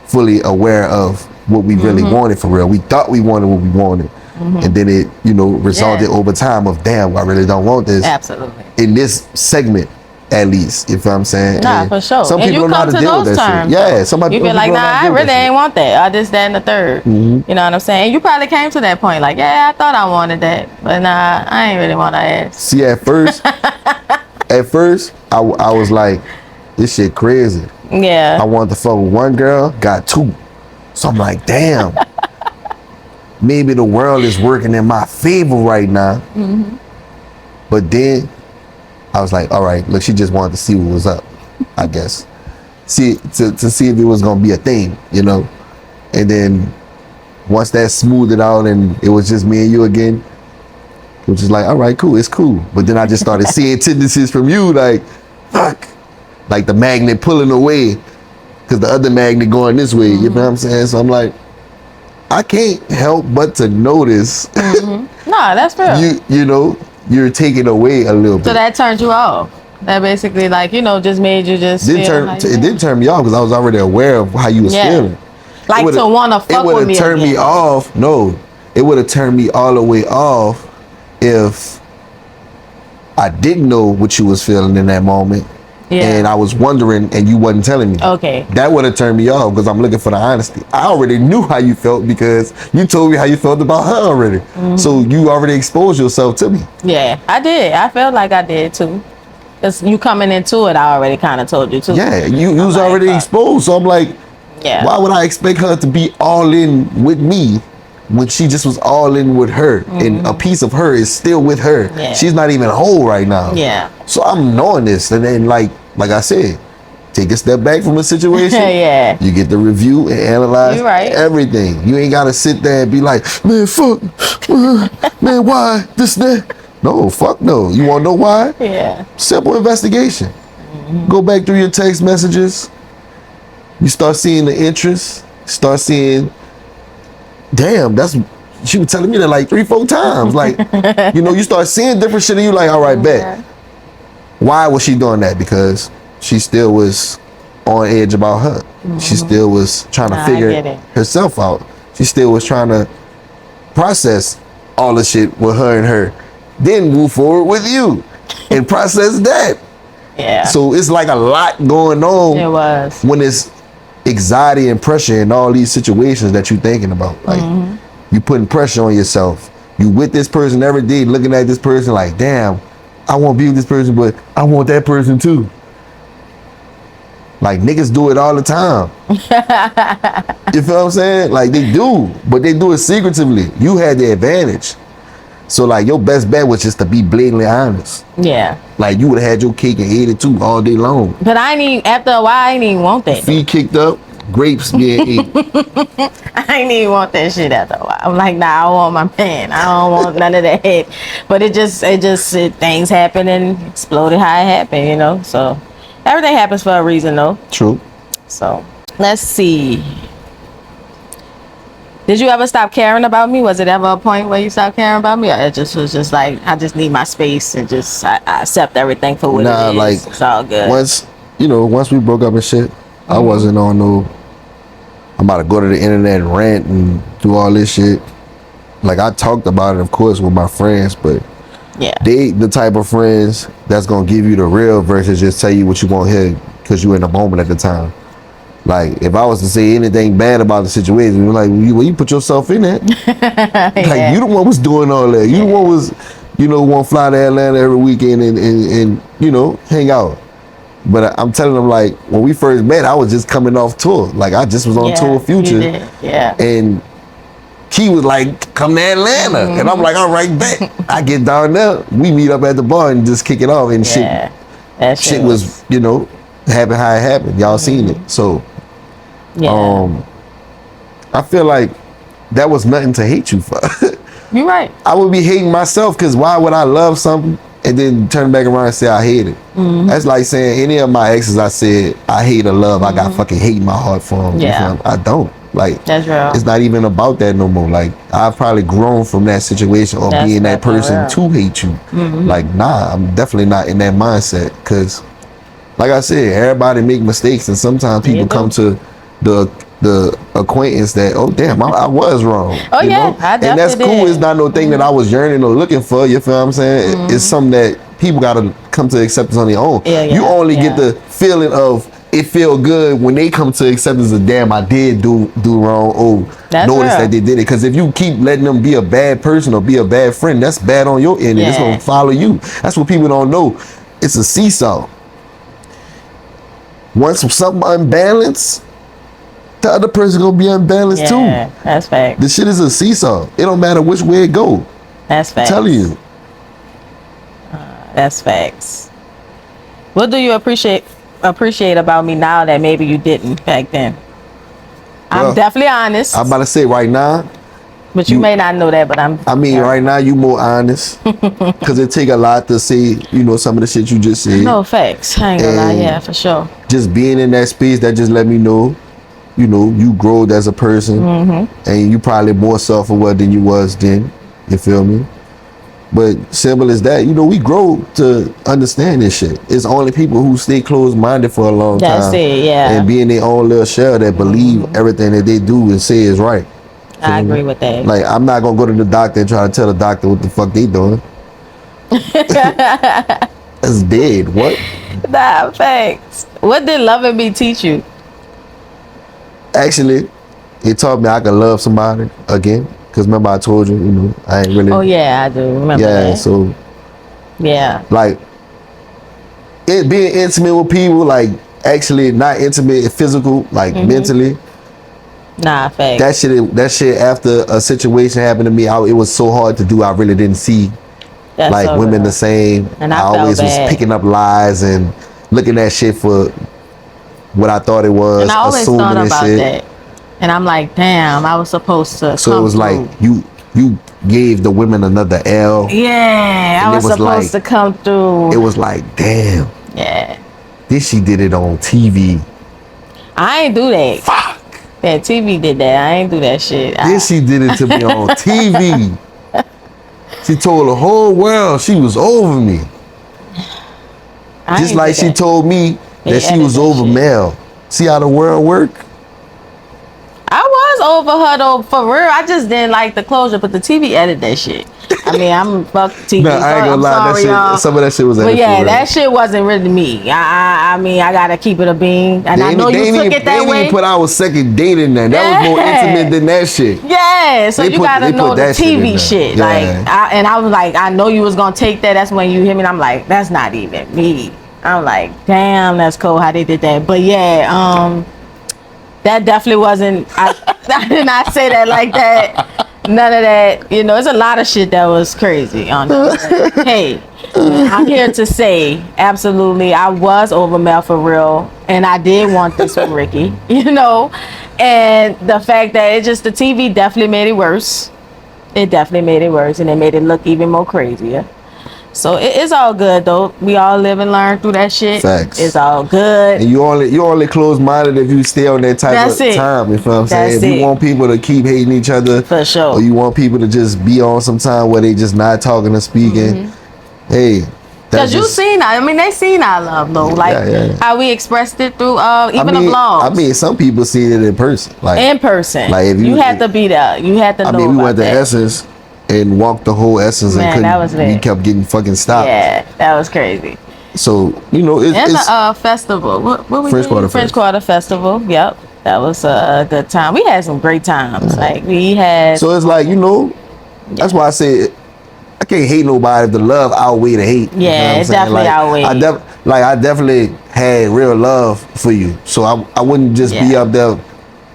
fully aware of what we really wanted for real. We thought we wanted what we wanted. And then it, resulted over time of, damn, I really don't want this. Absolutely. In this segment, at least, if I'm saying. Nah, And for sure. some And people you don't know how come to to deal with those that terms. shit. Yeah, somebody. You feel like, nah, I really ain't want that. I just that and the third. You know what I'm saying? You probably came to that point, like, yeah, I thought I wanted that, but nah, I ain't really want to ask. See, at first, I was like, this shit crazy. Yeah. I wanted to fuck with one girl, got two. So I'm like, damn. Maybe the world is working in my favor right now. But then I was like, all right, look, she just wanted to see what was up, I guess. See to see if it was gonna be a thing, And then once that smoothed it out and it was just me and you again, which is like, all right, cool, it's cool. But then I just started seeing tendencies from you, like, fuck, like the magnet pulling away, because the other magnet going this way. You know what I'm saying? So I'm like, I can't help but to notice. Nah, that's real. You're taking away a little bit. So that turned you off. That basically, like, just made you just It didn't turn me off because I was already aware of how you was feeling. Like to want to fuck with me. It would have turned me off. No, it would have turned me all the way off if I didn't know what you was feeling in that moment. Yeah. And I was wondering and you wasn't telling me. Okay. That would have turned me off because I'm looking for the honesty. I already knew how you felt because you told me how you felt about her already. So you already exposed yourself to me. Yeah, I did. I felt like I did too. Because you coming into it, I already kind of told you too. Yeah, you was like, already exposed. So I'm like, why would I expect her to be all in with me when she just was all in with her and a piece of her is still with her? Yeah. She's not even whole right now. Yeah. So I'm knowing this, and then like I said, take a step back from a situation. Yeah. You get the review and analyze everything. You ain't gotta sit there and be like, man, fuck, man, why this, that? No, fuck no. You wanna know why? Yeah. Simple investigation. Go back through your text messages. You start seeing the interest. Start seeing, damn, she was telling me that like 3-4 times. Like, you start seeing different shit and you like, all right, bet. Why was she doing that? Because she still was on edge about her. She still was trying to figure herself out. She still was trying to process all the shit with her and her. Then move forward with you and process that. Yeah. So it's like a lot going on. It was. When it's anxiety and pressure in all these situations that you're thinking about. Like you putting pressure on yourself. You with this person every day, looking at this person like, damn, I want to be with this person, but I want that person too. Like niggas do it all the time. You feel what I'm saying? Like they do, but they do it secretively. You had the advantage. So like your best bet was just to be blatantly honest. Yeah. Like you would have had your cake and ate it too all day long. But after a while, I didn't even want that. Feet kicked up, grapes being eaten. I didn't even want that shit after a while. I'm like, nah, I want my man. I don't want none of that. But things happen and exploded how it happened, So everything happens for a reason though. True. So let's see. Did you ever stop caring about me? Was it ever a point where you stopped caring about me? Or it just was just like, I just need my space and I accept everything for what it is. Like, it's all good. Once we broke up and shit, I wasn't on no, I'm about to go to the internet and rant and do all this shit. Like I talked about it, of course, with my friends, but they the type of friends that's gonna give you the real versus just tell you what you want to hear because you in the moment at the time. Like if I was to say anything bad about the situation, you're like, well, you put yourself in it. Like you the one was doing all that. You the one was, want to fly to Atlanta every weekend and hang out. But I'm telling them, like, when we first met, I was just coming off tour. Like I just was on tour with Future. Yeah. And Key was like, come to Atlanta. And I'm like, all right, bet. I get down there. We meet up at the bar and just kick it off and shit. That shit was, happen how it happened. Y'all seen it. So I feel like that was nothing to hate you for. You're right. I would be hating myself because why would I love something and then turn back around and say I hate it? That's like saying any of my exes I said I hate or love, I got fucking hate in my heart for them. Yeah. I don't. Like, that's real. It's not even about that no more. Like, I've probably grown from that situation or being that person to hate you. Like, nah, I'm definitely not in that mindset because, like I said, everybody make mistakes and sometimes people come to the acquaintance that, oh damn, I was wrong. Oh you yeah, know? I definitely and that's cool. did. It's not no thing that I was yearning or looking for. You feel what I'm saying? It's something that people gotta come to acceptance on their own. You only get the feeling of it feel good when they come to acceptance of damn, I did do wrong. Oh, notice that they did it. Because if you keep letting them be a bad person or be a bad friend, that's bad on your end. And it's gonna follow you. That's what people don't know. It's a seesaw. Once something unbalanced, the other person gonna be unbalanced too. Yeah, that's fact. The shit is a seesaw. It don't matter which way it go. That's facts. I'm telling you. That's facts. What do you appreciate about me now that maybe you didn't back then? Well, I'm definitely honest. I'm about to say right now. But you may not know that, but I mean, right now you more honest. Because it take a lot to say, you know, some of the shit you just said. No, facts. I ain't gonna lie, yeah, for sure. Just being in that space, that just let me know, you know, you growed as a person. And you probably more self-aware than you was then. You feel me? But simple as that, you know, we grow to understand this shit. It's only people who stay closed-minded for a long time. That's it, yeah. And be in their own little shell that believe everything that they do and say is right. I agree with that. Like, I'm not gonna go to the doctor and try to tell the doctor what the fuck they doing. That's dead. What? Nah, thanks. What did loving me teach you? Actually, it taught me I could love somebody again. Cause remember I told you, you know, I ain't really. Oh yeah, I do remember that. Yeah, so. Yeah. Like, it being intimate with people, like actually not intimate, physical, like mentally. Nah, facts. That shit after a situation happened to me, it was so hard to do. I really didn't see That's like so women real. the same. And I I felt always was bad. picking up lies and looking at shit for what I thought it was. And I always assuming thought and about shit. that. And I'm like, damn, I was supposed to. So come it was through. like you gave the women another L. Yeah, And I was supposed to come through. It was like, damn. Yeah. This she did it on TV. I ain't do that. Fuck. That TV did that. I ain't do that shit. This she did it to me on TV. She told the whole world she was over me. Just like she told me that she was over Mel. See how the world work? I was over her though, for real. I just didn't like the closure, but the TV edited that shit. I mean, I'm fuck TV. No, I ain't gonna lie. Sorry, that shit, some of that shit was. But yeah, for real. that shit wasn't really me. I mean, I gotta keep it a bean, and I know you took it that way. They didn't put our second date in there. That was more intimate than that shit. Yeah, so you gotta know the TV shit. Yeah. Like, I was like, I know you was gonna take that. That's when you hit me. And I'm like, that's not even me. I'm like, damn, that's cool how they did that. But yeah, that definitely wasn't. I did not say that like that. None of that. You know, it's a lot of shit that was crazy on it. Hey, I'm here to say, absolutely, I was over Mel for real, and I did want this from Rickie. You know, and the fact that the TV definitely made it worse. It definitely made it worse, and it made it look even more crazier. So it's all good though. We all live and learn through that shit. Facts. It's all good. And you only close minded if you stay on that type of time. You feel what I'm saying? If you want people to keep hating each other, for sure, or you want people to just be on some time where they just not talking and speaking, hey. Because you seen, I mean, they seen our love though, like how we expressed it through even the vlogs. I mean, some people seen it in person, like in person. Like if you had to be there, you had to know. I mean, we went to that. Essence and walked the whole Essence, Man, and we kept getting fucking stopped. Yeah, that was crazy. So you know, it's the festival. What we French Quarter French Quarter Festival. Yep, that was a good time. We had some great times. Like we had. So it's like, you know, that's why I say I can't hate nobody if the love outweigh the hate. Yeah, it's definitely outweigh. I definitely had real love for you. So I wouldn't just be up there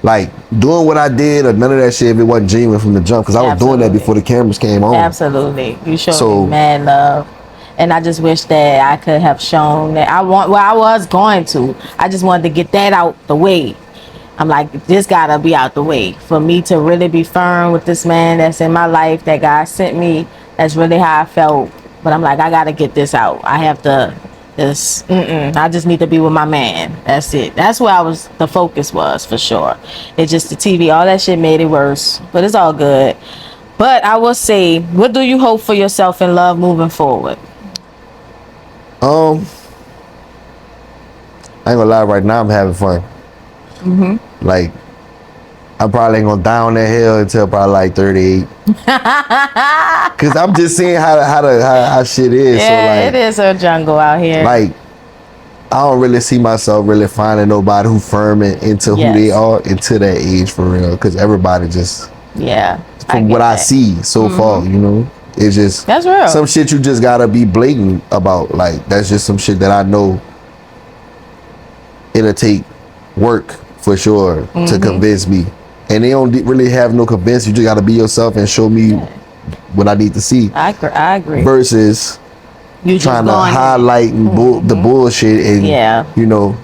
like doing what I did or none of that shit if it wasn't genuine from the jump. Because I was doing that before the cameras came on. Absolutely. You showed me mad love. And I just wish that I could have shown that I was going to. I just wanted to get that out the way. I'm like, this gotta be out the way for me to really be firm with this man that's in my life that God sent me. That's really how I felt. But I'm like, I gotta get this out. I have to. I just need to be with my man. That's it. That's where the focus was for sure. It's just the TV, all that shit made it worse. But it's all good. But I will say, what do you hope for yourself in love moving forward? I ain't gonna lie, right now I'm having fun. Like, I probably ain't gonna down that hill until probably like 38. Cause I'm just seeing how shit is. Yeah, so like, it is a jungle out here. Like, I don't really see myself really finding nobody who firm into who they are until that age for real. Cause everybody just from what I see so far, you know, it's just that's real. Some shit you just gotta be blatant about. Like, that's just some shit that I know it'll take work for sure to convince me. And they don't really have no convince. You just gotta be yourself and show me what I need to see. I agree. Versus you trying to highlight the bullshit and you know,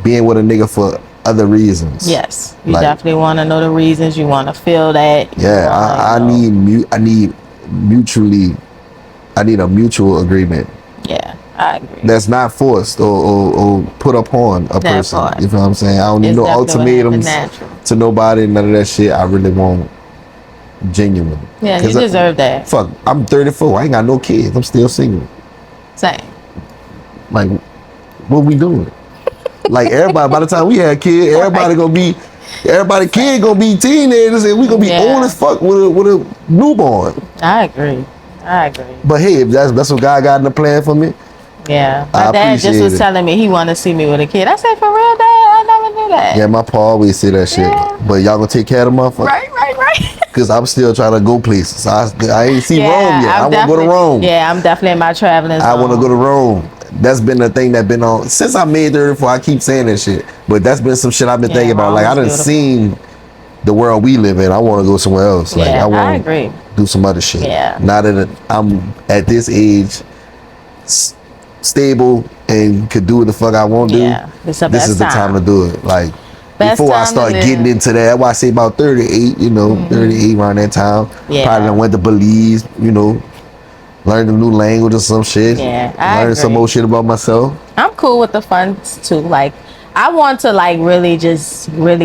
being with a nigga for other reasons. Yes, you like, definitely want to know the reasons. You want to feel that. Yeah, I need a mutual agreement. Yeah, I agree. That's not forced or put upon a person. You know what I'm saying? I don't need no ultimatums to nobody. None of that shit. I really want genuine. Yeah, you deserve that. Fuck, I'm 34. I ain't got no kids. I'm still single. Same. Like, what we doing? Like, everybody, by the time we had kids, everybody kid gonna be teenagers, and we gonna be old as fuck with a newborn. I agree. But hey, if that's what God got in the plan for me. Yeah, my dad just was telling me he wanted to see me with a kid. I said, for real, Dad? I never knew that. Yeah, my pa always say that shit. But y'all gonna take care of the motherfucker? Right. Cause I'm still trying to go places. I ain't see Rome yet. I want to go to Rome. Yeah, I'm definitely in my traveling zone. I want to go to Rome. That's been the thing that been on since I made 34. I keep saying that shit, but that's been some shit I've been thinking about. Like, I done seen the world we live in. I want to go somewhere else. Like, I want to do some other shit. Yeah. Now that I'm at this age, stable and could do what the fuck I want to do. Yeah, this is the time to do it. Like, before I start getting into that, that's why I say about 38. You know, 38 around that time. Yeah. Probably done went to Belize. You know. Learn a new language or some shit. Yeah, learn some more shit about myself. I'm cool with the fun too. Like, I want to like really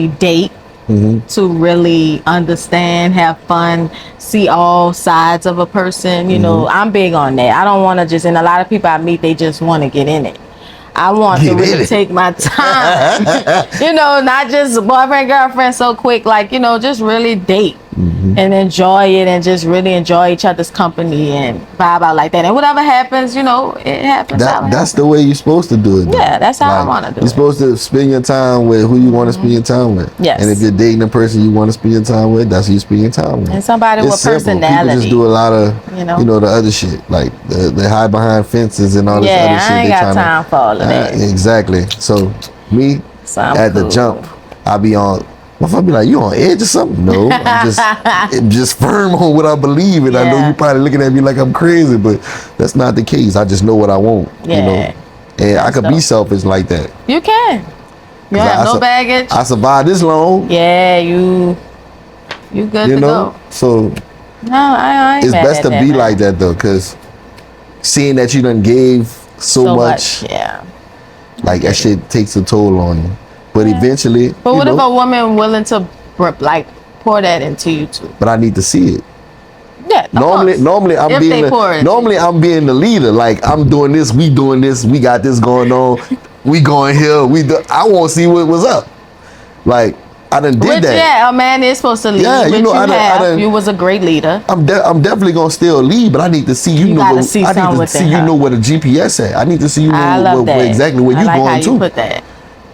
date to really understand, have fun, see all sides of a person. You know, I'm big on that. I don't want to just, and a lot of people I meet, they just want to get in it. I want to really take my time. You know, not just boyfriend, girlfriend so quick. Like, you know, just really date. And enjoy it and just really enjoy each other's company and vibe out like that. And whatever happens, you know, it happens. That's the way you're supposed to do it. Though. Yeah, that's how I want to do it. You're supposed to spend your time with who you want to spend your time with. Yes. And if you're dating a person you want to spend your time with, that's who you spend your time with. And somebody with personality. People just do a lot of, you know, the other shit. Like, the hide behind fences and all this other shit. I ain't got time for all of that. Exactly. So, me, at the jump, I be on... Motherfucker be like, you on edge or something? No, I'm just firm on what I believe, and I know you probably looking at me like I'm crazy, but that's not the case. I just know what I want, you know, and I could be selfish like that. You can. You have no baggage. I survived this long. Yeah, you good to go. So no, I ain't it's mad best at to be like that though, because seeing that you done gave so much, like that shit takes a toll on you. But eventually, but what if a woman willing to like pour that into you too? But I need to see it. Yeah. Normally I'm being the leader. Like, I'm doing this, we doing this, we got this going on, we going here, I want to see what was up. Like, I done did that. Yeah, a man is supposed to lead. Yeah, you know, you was a great leader. I'm definitely gonna still lead, but I need to see you know. I need to see you know where the GPS at. I need to see you know exactly where you going to. You put that.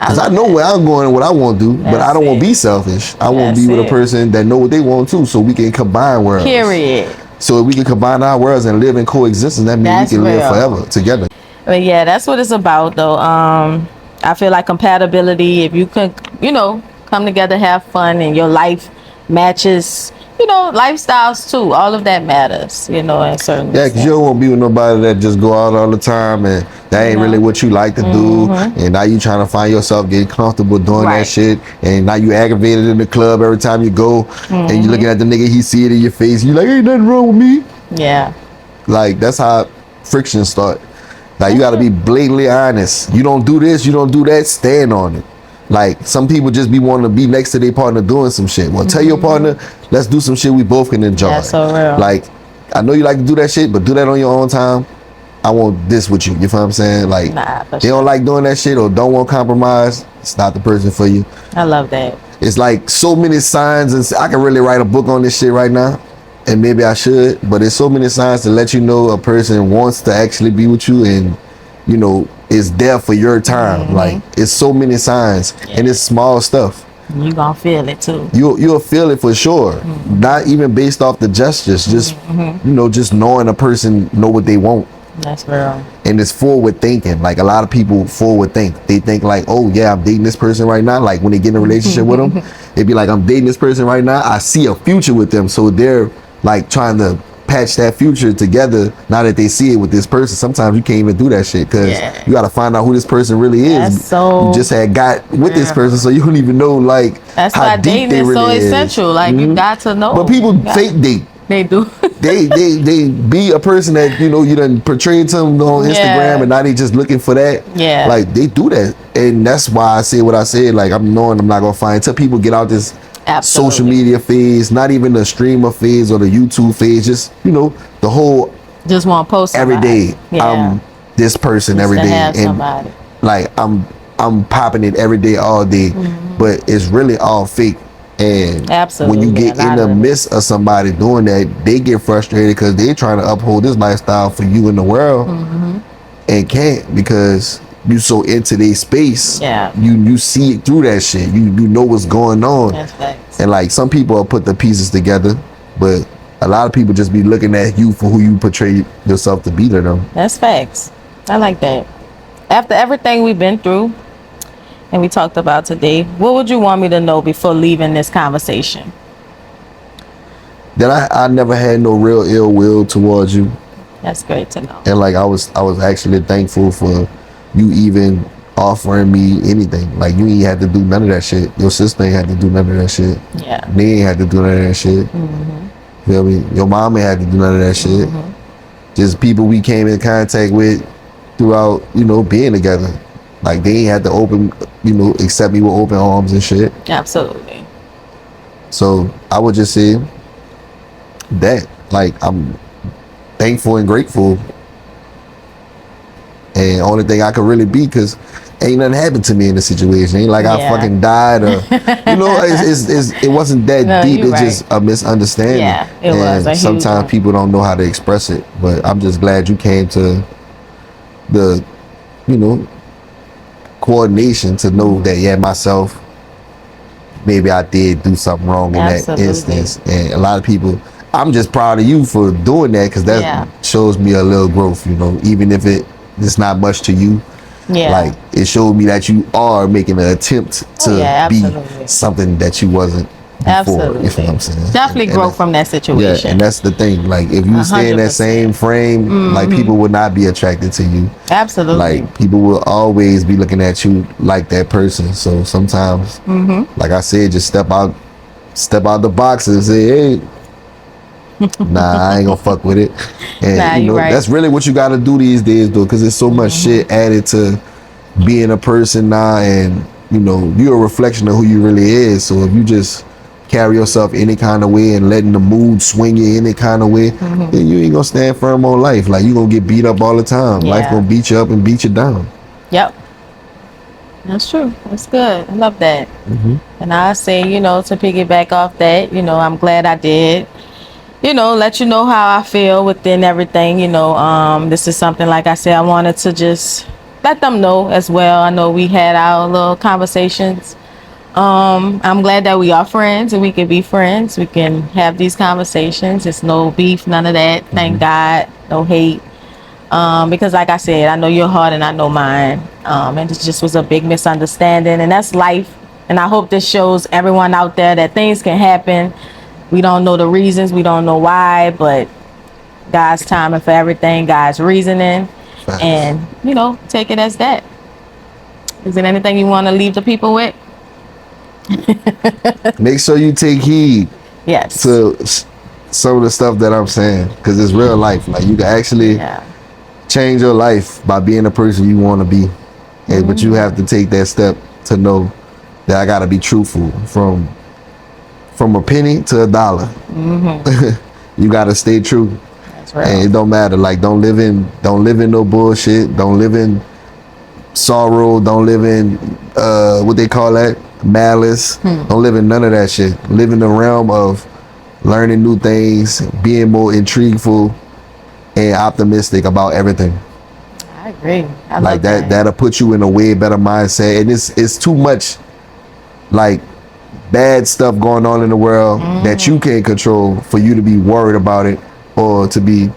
Because I know where I'm going and what I want to do, but I don't want to be selfish. I want to be with a person that know what they want to, so we can combine worlds. Period. So if we can combine our worlds and live in coexistence, that means we can live forever together. But yeah, that's what it's about, though. I feel like compatibility. If you can, you know, come together, have fun, and your life matches, lifestyles too. All of that matters, in certain Yeah, because you don't want to be with nobody that just go out all the time and that ain't really what you like to do. And now you trying to find yourself getting comfortable doing that Right. shit. And now you aggravated in the club every time you go. And you looking at the nigga, he see it in your face. You like, ain't nothing wrong with me. Yeah. Like, that's how friction start. Like, you got to be blatantly honest. You don't do this, you don't do that, stand on it. Like, some people just be wanting to be next to their partner doing some shit. Well, tell your partner, let's do some shit we both can enjoy. That's so real. Like, I know you like to do that shit, but do that on your own time. I want this with you. You feel what I'm saying? Like, they don't like doing that shit or don't want compromise. It's not the person for you. I love that. It's like so many signs, and I can really write a book on this shit right now. And maybe I should, but there's so many signs to let you know a person wants to actually be with you and, is there for your time. Like, it's so many signs, and it's small stuff. You gonna feel it too. You'll feel it for sure. Not even based off the gestures, just, just knowing a person know what they want. That's real. And it's forward thinking. Like, a lot of people forward think. They think like, oh yeah, I'm dating this person right now. Like, when they get in a relationship with them, they be like, I'm dating this person right now. I see a future with them. So they're like trying to patch that future together now that they see it with this person. Sometimes you can't even do that shit because you got to find out who this person really is. You just had got with this person, so you don't even know like that's how why deep dating they is really so essential. Like, you got to know. But people fake date. They do. they be a person that you done portrayed them on Instagram, and now they just looking for that. Yeah, like they do that, and that's why I say what I said. Like, I'm knowing I'm not gonna find until people get out this social media phase, not even the streamer phase or the YouTube phase, just the whole just want to post every day. I'm this person just every day, and somebody. like I'm popping it every day, all day, but it's really all fake. And when you get in the midst of somebody doing that, they get frustrated because they're trying to uphold this lifestyle for you in the world and can't because you so into their space. You see it through that shit. You know what's going on. That's facts. And like, some people will put the pieces together, but a lot of people just be looking at you for who you portray yourself to be to them. That's facts. I like that. After everything we've been through and we talked about today, what would you want me to know before leaving this conversation? That I never had no real ill will towards you. That's great to know. And like, I was actually thankful for you even offering me anything. Like, you ain't had to do none of that shit. Your sister ain't had to do none of that shit. Yeah. They ain't had to do none of that shit. Feel me? Your mom ain't had to do none of that shit. Just people we came in contact with throughout, being together. Like, they ain't had to accept me with open arms and shit. Absolutely. So I would just say that, like, I'm thankful and grateful. And only thing I could really be, because ain't nothing happened to me in the situation. Ain't like I fucking died or, it wasn't that deep. It's just a misunderstanding. Yeah, it was. And sometimes people don't know how to express it. But I'm just glad you came to the, coordination to know that, myself, maybe I did do something wrong in that instance. And a lot of people, I'm just proud of you for doing that, because that shows me a little growth, even if it's not much to you. Like, it showed me that you are making an attempt to be something that you wasn't before. Absolutely. You know what I'm saying? Definitely grow from that situation. Yeah, and that's the thing. Like, if you stay in that 100%. same frame, like, people will not be attracted to you. Absolutely. Like, people will always be looking at you like that person. So sometimes, like I said, just step out the box and say, hey, nah, I ain't gonna fuck with it. And that's really what you gotta do these days, though, because there's so much shit added to being a person now, and you're a reflection of who you really is. So if you just carry yourself any kind of way and letting the mood swing you any kind of way, then you ain't gonna stand firm on life. Like, you gonna get beat up all the time. Life gonna beat you up and beat you down. Yep. That's true. That's good. I love that. And I say, to piggyback off that, I'm glad I did. Let you know how I feel within everything. This is something, like I said, I wanted to just let them know as well. I know we had our little conversations. I'm glad that we are friends and we can be friends. We can have these conversations. It's no beef, none of that. Thank God, no hate. Because like I said, I know your heart and I know mine. And it just was a big misunderstanding, and that's life. And I hope this shows everyone out there that things can happen. We don't know the reasons, we don't know why, but God's timing for everything, God's reasoning, Facts. and take it as that. Is there anything you want to leave the people with? Make sure you take heed Yes. to some of the stuff that I'm saying, because it's real life. Like, you can actually change your life by being the person you want to be. And but you have to take that step to know that I gotta be truthful from a penny to a dollar. You gotta stay true. That's right. And it don't matter. Like, don't live in no bullshit. Don't live in sorrow. Don't live in what they call that, malice. Don't live in none of that shit. Live in the realm of learning new things, being more intrigueful and optimistic about everything. I agree. I Like love that. That'll put you in a way better mindset. And it's too much like bad stuff going on in the world that you can't control for you to be worried about it or to be,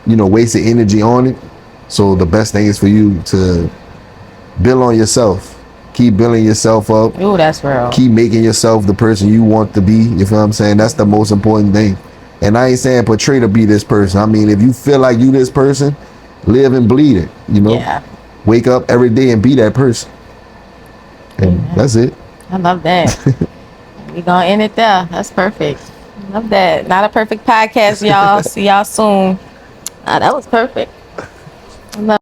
wasting energy on it. So the best thing is for you to build on yourself. Keep building yourself up. Ooh, that's real. Keep making yourself the person you want to be. You feel what I'm saying? That's the most important thing. And I ain't saying portray to be this person. I mean, if you feel like you this person, live and bleed it. Yeah. Wake up every day and be that person. And that's it. I love that. We're gonna end it there. That's perfect. Love that. Not a Perfect Podcast, y'all. See y'all soon. That was perfect. I love